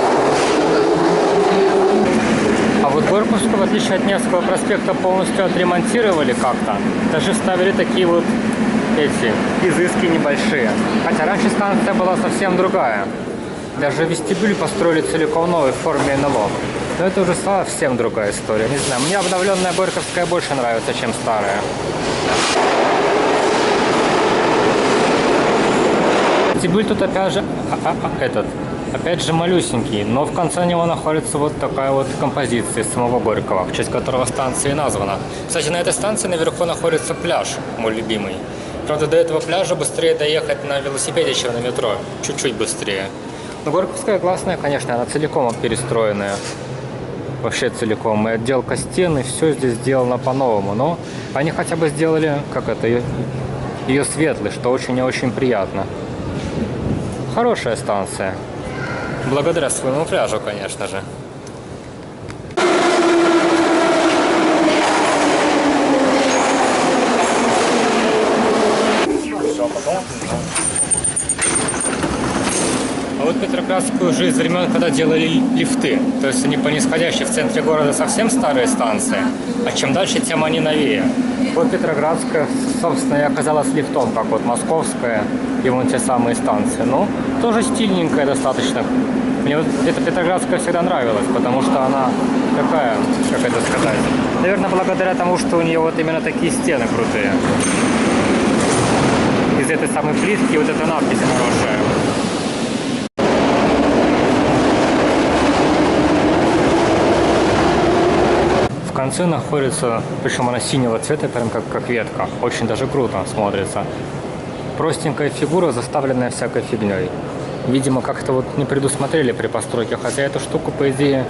А Вот Горьковскую, в отличие от Невского проспекта, полностью отремонтировали как-то. Даже вставили такие вот эти изыски небольшие. Хотя раньше станция была совсем другая. Даже вестибюль построили целиком новый в форме НЛО. Но это уже совсем другая история. Не знаю, мне обновленная Горьковская больше нравится, чем старая. Вестибюль тут опять же опять же малюсенький, но в конце него находится вот такая вот композиция из самого Горького, в честь которого станция и названа. Кстати, на этой станции наверху находится пляж, мой любимый. Правда, до этого пляжа быстрее доехать на велосипеде, чем на метро. Чуть-чуть быстрее. Но Горьковская классная, конечно, она целиком перестроенная. Вообще целиком. И отделка стен, и все здесь сделано по-новому. Но они хотя бы сделали, как это, ее светлой, что очень и очень приятно. Хорошая станция. Благодаря своему пляжу, конечно же. А вот Петроградскую уже из времен, когда делали лифты. То есть они по нисходящей в центре города совсем старые станции, а чем дальше, тем они новее. Вот Петроградская, собственно, и оказалась лифтом, как вот Московская и вон те самые станции. Ну, тоже стильненькая достаточно. Мне вот эта Петроградская всегда нравилась, потому что она такая, как это сказать, наверное, благодаря тому, что у нее вот именно такие стены крутые. Из этой самой плитки вот эта надпись хорошая. В конце находится, причем она синего цвета, прям как ветка. Очень даже круто смотрится. Простенькая фигура, заставленная всякой фигней. Видимо, как-то вот не предусмотрели при постройке, хотя эту штуку, по идее,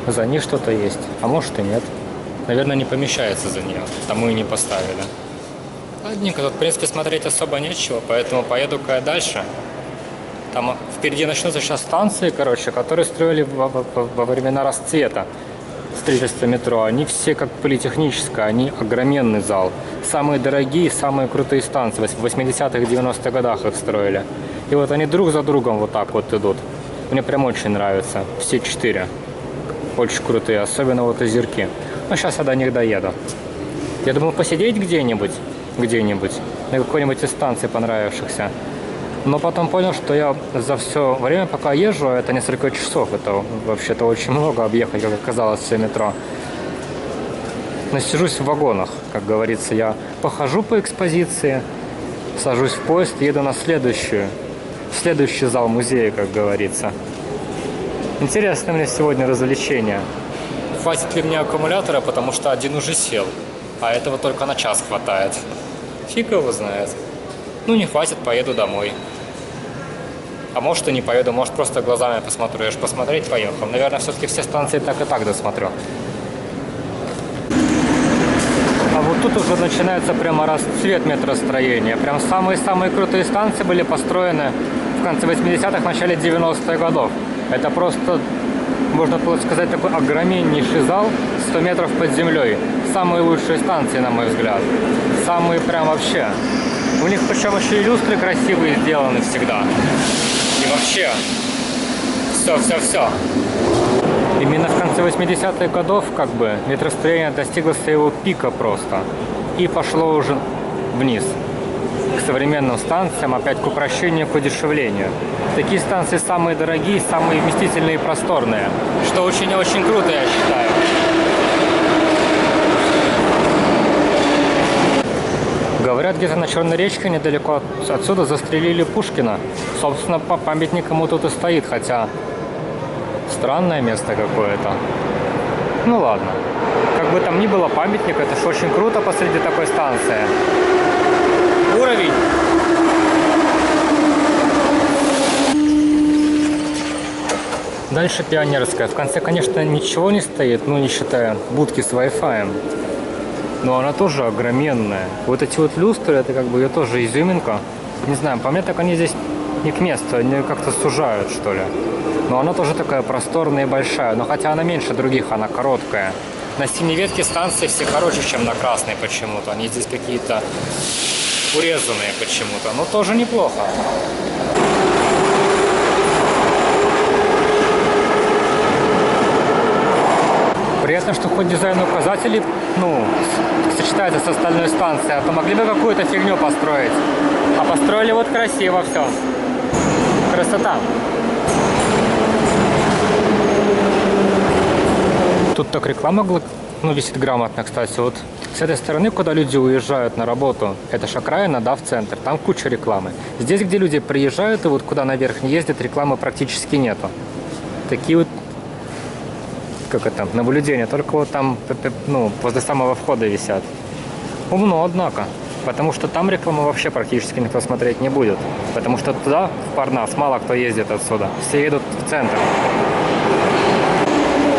за ней что-то есть. А может и нет. Наверное, не помещается за нее, тому и не поставили. Ладненько, тут, в принципе, смотреть особо нечего, поэтому поеду-ка я дальше. Там впереди начнутся сейчас станции, короче, которые строили во времена расцвета строительства метро. Они все как политехническая, они огроменный зал. Самые дорогие, самые крутые станции. В 80-х, 90-х годах их строили. И вот они друг за другом вот так вот идут. Мне прям очень нравится. Все 4. Очень крутые, особенно вот озерки. Ну, сейчас я до них доеду. Я думал посидеть где-нибудь, на какой-нибудь из станций понравившихся. Но потом понял, что я за все время, пока езжу, это несколько часов, это вообще-то очень много объехать, как оказалось, все метро. Насижусь в вагонах, как говорится, я похожу по экспозиции, сажусь в поезд и еду на следующий зал музея, как говорится. Интересно мне сегодня развлечение. Хватит ли мне аккумулятора, потому что один уже сел, а этого только на час хватает. Фиг его знает. Ну, не хватит, поеду домой. А может и не поеду, может просто глазами посмотрю. Я же посмотреть поехал. Наверное, все-таки все станции так и так досмотрю. А вот тут уже начинается прямо расцвет метростроения. Прям самые-самые крутые станции были построены в конце 80-х, начале 90-х годов. Это просто, можно сказать, такой огроменнейший зал, 100 метров под землей. Самые лучшие станции, на мой взгляд. Самые прям вообще. У них причем еще и люстры красивые сделаны всегда. И вообще, все. Именно в конце 80-х годов, как бы, метростроение достигло своего пика просто. И пошло уже вниз. К современным станциям, опять к упрощению, к удешевлению. Такие станции самые дорогие, самые вместительные и просторные. Что очень и очень круто, я считаю. Говорят, где-то на Черной речке, недалеко отсюда, застрелили Пушкина. Собственно, памятник ему тут и стоит, хотя странное место какое-то. Ну ладно. Как бы там ни было, памятник, это ж очень круто посреди такой станции. Уровень. Дальше Пионерская. В конце, конечно, ничего не стоит, ну не считая будки с Wi-Fi. Но она тоже огроменная. Вот эти вот люстры, это как бы ее тоже изюминка. Не знаю, по мне так они здесь не к месту, они как-то сужают, что ли. Но она тоже такая просторная и большая. Но хотя она меньше других, она короткая. На синей ветке станции все короче, чем на красной почему-то. Они здесь какие-то урезанные почему-то. Но тоже неплохо. В Приятно, что хоть дизайн указателей, ну, сочетается с остальной станцией, а то могли бы какую-то фигню построить. А построили вот красиво все. Красота. Тут так реклама, ну, висит грамотно, кстати. Вот с этой стороны, куда люди уезжают на работу, это ж окраина, да, в центр, там куча рекламы. Здесь, где люди приезжают и вот куда наверх не ездят, рекламы практически нету. Такие вот, как это, наблюдения, только вот там, ну, возле самого входа висят. Умно, однако, потому что там рекламу вообще практически никто смотреть не будет. Потому что туда, в Парнас, мало кто ездит отсюда, все едут в центр.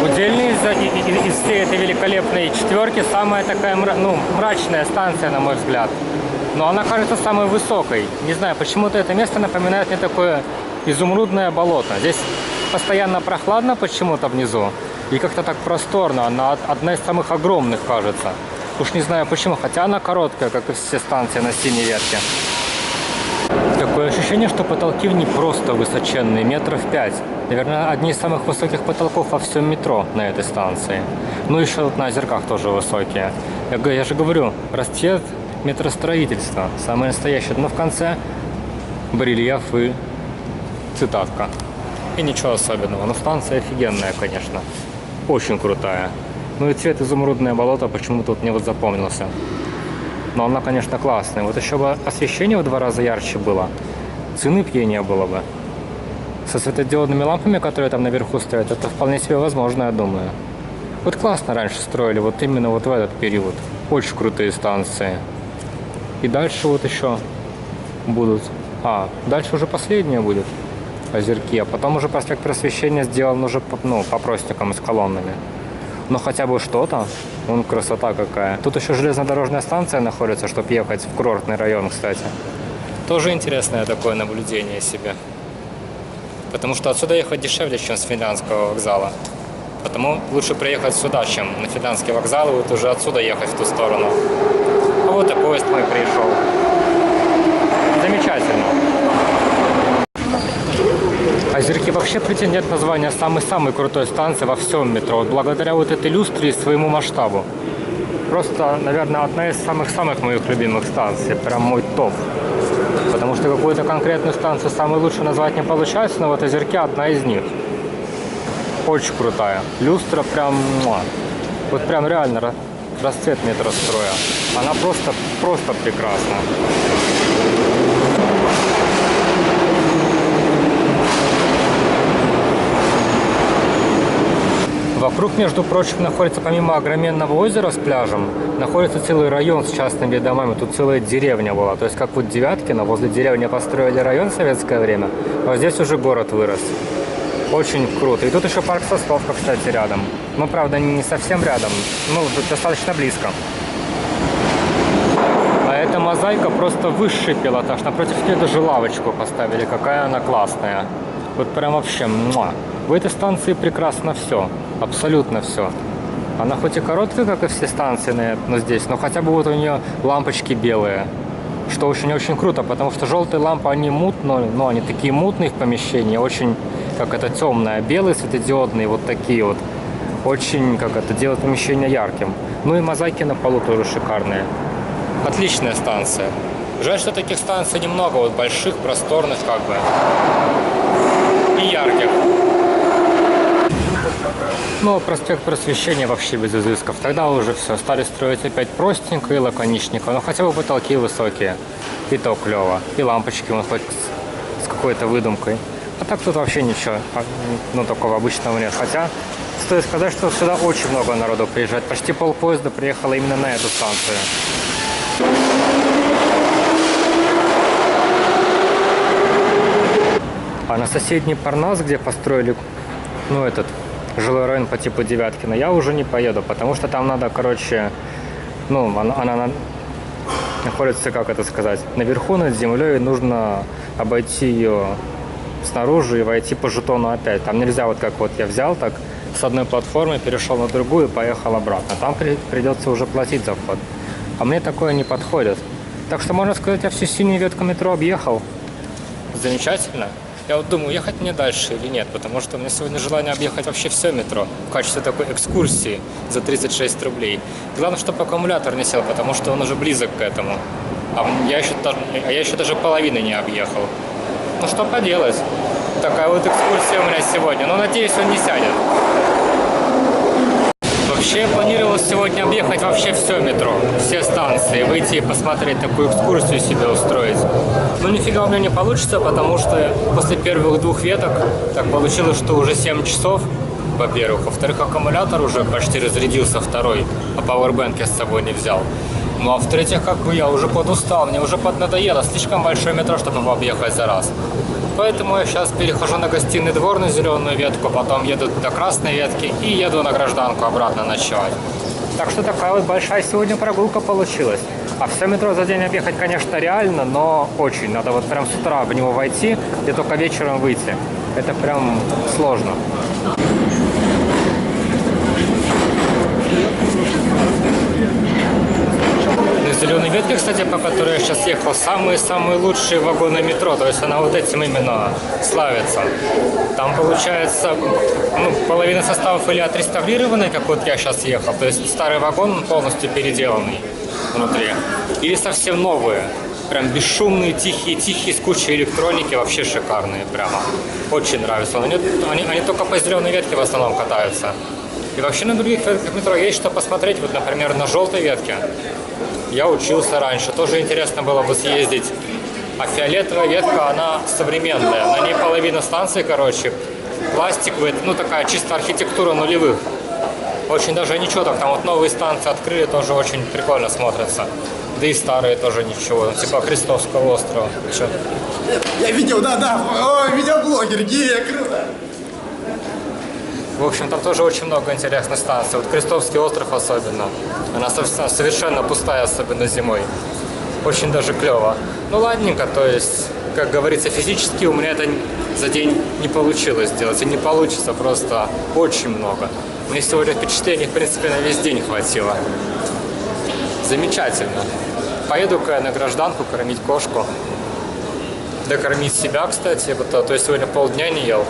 Удельный из всей этой великолепной четверки самая такая, ну, мрачная станция, на мой взгляд. Но она кажется самой высокой. Не знаю, почему-то это место напоминает мне такое изумрудное болото. Здесь постоянно прохладно почему-то внизу. И как-то так просторно. Она одна из самых огромных, кажется. Уж не знаю почему, хотя она короткая, как и все станции на синей ветке. Такое ощущение, что потолки не просто высоченные, метров 5. Наверное, одни из самых высоких потолков во всем метро на этой станции. Ну, еще вот на озерках тоже высокие. Я же говорю, расцвет метростроительства. Самое настоящее. Но в конце барельеф и цитатка. И ничего особенного. Но станция офигенная, конечно. Очень крутая. Ну и цвет изумрудное болото почему-то тут мне вот запомнился. Но она, конечно, классная. Вот еще бы освещение в 2 раза ярче было. Цены б ей не было бы. Со светодиодными лампами, которые там наверху стоят, это вполне себе возможно, я думаю. Вот классно раньше строили, вот именно вот в этот период. Очень крутые станции. И дальше вот еще будут. Дальше уже последнее будет. Озерки. А потом уже проспект Просвещения сделан уже, ну, по простикам и с колоннами. Но хотя бы что-то. Вон красота какая. Тут еще железнодорожная станция находится, чтобы ехать в курортный район, кстати. Тоже интересное такое наблюдение себе. Потому что отсюда ехать дешевле, чем с Финляндского вокзала. Потому лучше приехать сюда, чем на Финляндский вокзал, и вот уже отсюда ехать в ту сторону. А вот и поезд мой пришел. Замечательно. Озерки вообще претендент на звание самой-самой крутой станции во всем метро. Вот благодаря вот этой люстре и своему масштабу. Просто, наверное, одна из самых-самых моих любимых станций. Прям мой топ. Потому что какую-то конкретную станцию самой лучше назвать не получается, но вот Озерки одна из них. Очень крутая. Люстра прям... Вот прям реально расцвет метростроя. Она просто прекрасна. Вокруг, между прочим, находится, помимо огроменного озера с пляжем, находится целый район с частными домами. Тут целая деревня была. То есть, как вот Девяткино, возле деревни построили район в советское время, а здесь уже город вырос. Очень круто. И тут еще парк Сосновка, кстати, рядом. Ну, правда, не совсем рядом, ну, достаточно близко. А эта мозаика просто высший пилотаж. Напротив нее даже лавочку поставили. Какая она классная. Вот прям вообще муа. В этой станции прекрасно все. Абсолютно все. Она хоть и короткая, как и все станции, но здесь, но хотя бы вот у нее лампочки белые. Что очень-очень круто, потому что желтые лампы, они мутные, но они такие мутные в помещении, очень, как это, темное. Белые светодиодные, вот такие вот. Очень, как это, делает помещение ярким. Ну и мозаики на полу тоже шикарные. Отличная станция. Жаль, что таких станций немного, вот больших, просторных, как бы. И ярких. Ну, проспект Просвещения вообще без изысков. Тогда уже все, стали строить опять простенько и лаконичненько. Но хотя бы потолки высокие. И то клево. И лампочки, вот хоть с какой-то выдумкой. А так тут вообще ничего, ну, такого обычного нет. Хотя, стоит сказать, что сюда очень много народу приезжает. Почти полпоезда приехало именно на эту станцию. А на соседний Парнас, где построили, ну, этот жилой район по типу Девяткина, я уже не поеду, потому что там надо, короче, ну, она находится, как это сказать, наверху над землей, нужно обойти ее снаружи и войти по жетону опять. Там нельзя вот как вот я взял, так с одной платформы перешел на другую и поехал обратно. Там придется уже платить за вход. А мне такое не подходит. Так что, можно сказать, я всю синюю ветку метро объехал. Замечательно. Я вот думаю, ехать мне дальше или нет, потому что у меня сегодня желание объехать вообще все метро в качестве такой экскурсии за 36 рублей. Главное, чтобы аккумулятор не сел, потому что он уже близок к этому. А я еще даже половины не объехал. Ну что поделать, такая вот экскурсия у меня сегодня, но надеюсь, он не сядет. Вообще я планировал сегодня объехать вообще все метро, все станции, выйти и посмотреть такую экскурсию себе устроить. Но нифига у меня не получится, потому что после первых 2 веток так получилось, что уже 7 часов, во-первых. Во-вторых, аккумулятор уже почти разрядился второй, а пауэрбэнк я с собой не взял. Ну а в-третьих, как бы я уже подустал, мне уже поднадоело, слишком большое метро, чтобы его объехать за раз. Поэтому я сейчас перехожу на Гостиный двор на зеленую ветку, потом еду до красной ветки и еду на Гражданку обратно ночевать. Так что такая вот большая сегодня прогулка получилась. А все метро за день объехать, конечно, реально, но очень. Надо вот прям с утра в него войти и только вечером выйти. Это прям сложно. Зеленой ветке, кстати, по которой я сейчас ехал, самые лучшие вагоны метро, то есть она вот этим именно славится. Там получается, половина составов или отреставрированные, как вот я сейчас ехал, то есть старый вагон полностью переделанный внутри, или совсем новые, прям бесшумные, тихие, с кучей электроники, вообще шикарные прямо. Очень нравится. Они только по зеленой ветке в основном катаются. И вообще на других ветках метро есть что посмотреть, вот, например, на желтой ветке. Я учился раньше, тоже интересно было бы съездить. А фиолетовая ветка, она современная. На ней половина станции, короче, пластиковая, такая чисто архитектура нулевых. Очень даже ничего, так там вот новые станции открыли, тоже очень прикольно смотрятся. Да и старые тоже ничего, типа Крестовского острова. Чё? Я видел, да, видеоблогер, круто. В общем, там тоже очень много интересных станций. Вот Крестовский остров особенно. Она совершенно пустая, особенно зимой. Очень даже клево. Ну ладненько, то есть, как говорится, физически у меня это за день не получилось сделать. И не получится просто очень много. Мне сегодня впечатлений, в принципе, на весь день хватило. Замечательно. Поеду-ка я на Гражданку кормить кошку. Докормить себя, кстати. То есть сегодня полдня не ел.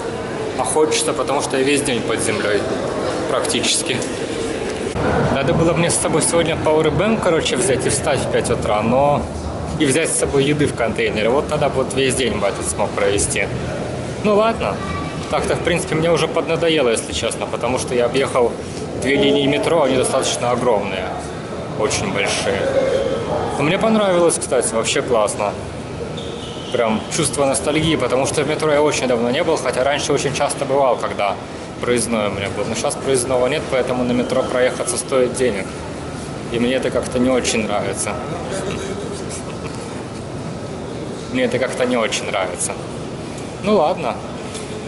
А хочется, потому что я весь день под землей. Практически. Надо было мне с собой сегодня пауэрбэнк, взять и встать в 5 утра, но и взять с собой еды в контейнере. Вот тогда бы весь день бы этот смог провести. Ну ладно. Так-то, в принципе, мне уже поднадоело, если честно, потому что я объехал 2 линии метро, они достаточно огромные. Очень большие. Но мне понравилось, кстати, вообще классно. Прям чувство ностальгии, потому что в метро я очень давно не был, хотя раньше очень часто бывал, когда проездной у меня был. Но сейчас проездного нет, поэтому на метро проехаться стоит денег. И мне это как-то не очень нравится. Мне это как-то не очень нравится. Ну ладно.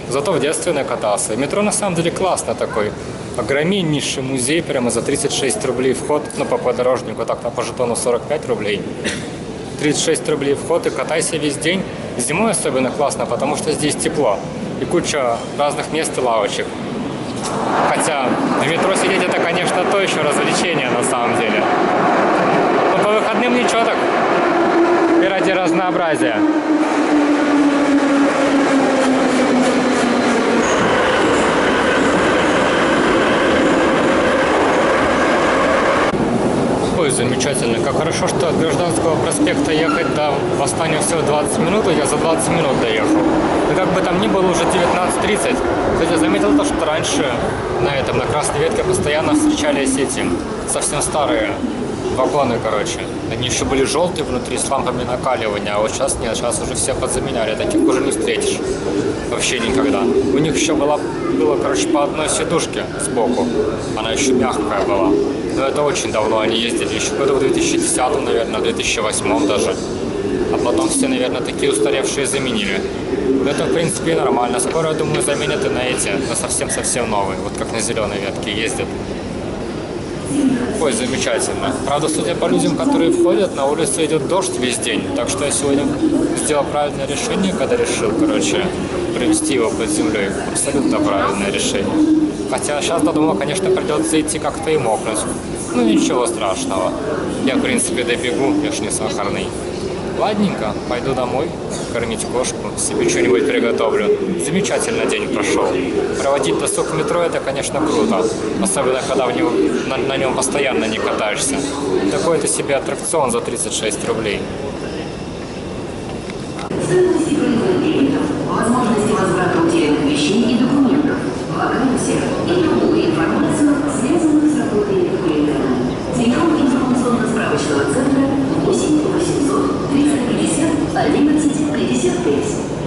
Зато в детстве накатался. И метро на самом деле классно такой. Огромнейший музей, прямо за 36 рублей вход. По подорожнику, так-то по жетону 45 рублей. 36 рублей вход и катайся весь день. Зимой особенно классно, потому что здесь тепло. И куча разных мест и лавочек. Хотя в метро сидеть это, конечно, то еще развлечение на самом деле. Но по выходным ничего так. И ради разнообразия. Ой, замечательно. Как хорошо, что от Гражданского проспекта ехать до Восстания всего 20 минут, я за 20 минут доехал. И как бы там ни было, уже 19:30. Кстати, я заметил то, что раньше на Красной Ветке постоянно встречались эти совсем старые вагоны, Они еще были желтые внутри с лампами накаливания, а вот сейчас нет, сейчас уже все подзаменяли. Таких уже не встретишь. Вообще никогда. У них еще было по одной сидушке сбоку. Она еще мягкая была. Но это очень давно они ездили, еще году в 2010, наверное, 2008 даже. А потом все, наверное, такие устаревшие заменили. Это, в принципе, нормально. Скоро, я думаю, заменят и на совсем-совсем новые. Вот как на зеленой ветке ездят. Ой, замечательно. Правда, судя по людям, которые входят, на улице идет дождь весь день. Так что я сегодня сделал правильное решение, когда решил, провести его под землей. Абсолютно правильное решение. Хотя сейчас до дома, конечно, придется идти как-то и мокнуть. Ну, ничего страшного. Я, в принципе, добегу, я ж не сахарный. Ладненько, пойду домой, кормить кошку, себе что-нибудь приготовлю. Замечательно день прошел. Проводить досуг в метро — это, конечно, круто. Особенно, когда на нем постоянно не катаешься. Такой-то себе аттракцион за 36 рублей. Ценности производителя, возможности возврата утерянных вещей и документов, вакансиях и другую информацию, связанную с работой регулятора. Телефон информационно-справочного центра 8 800 350 11 55.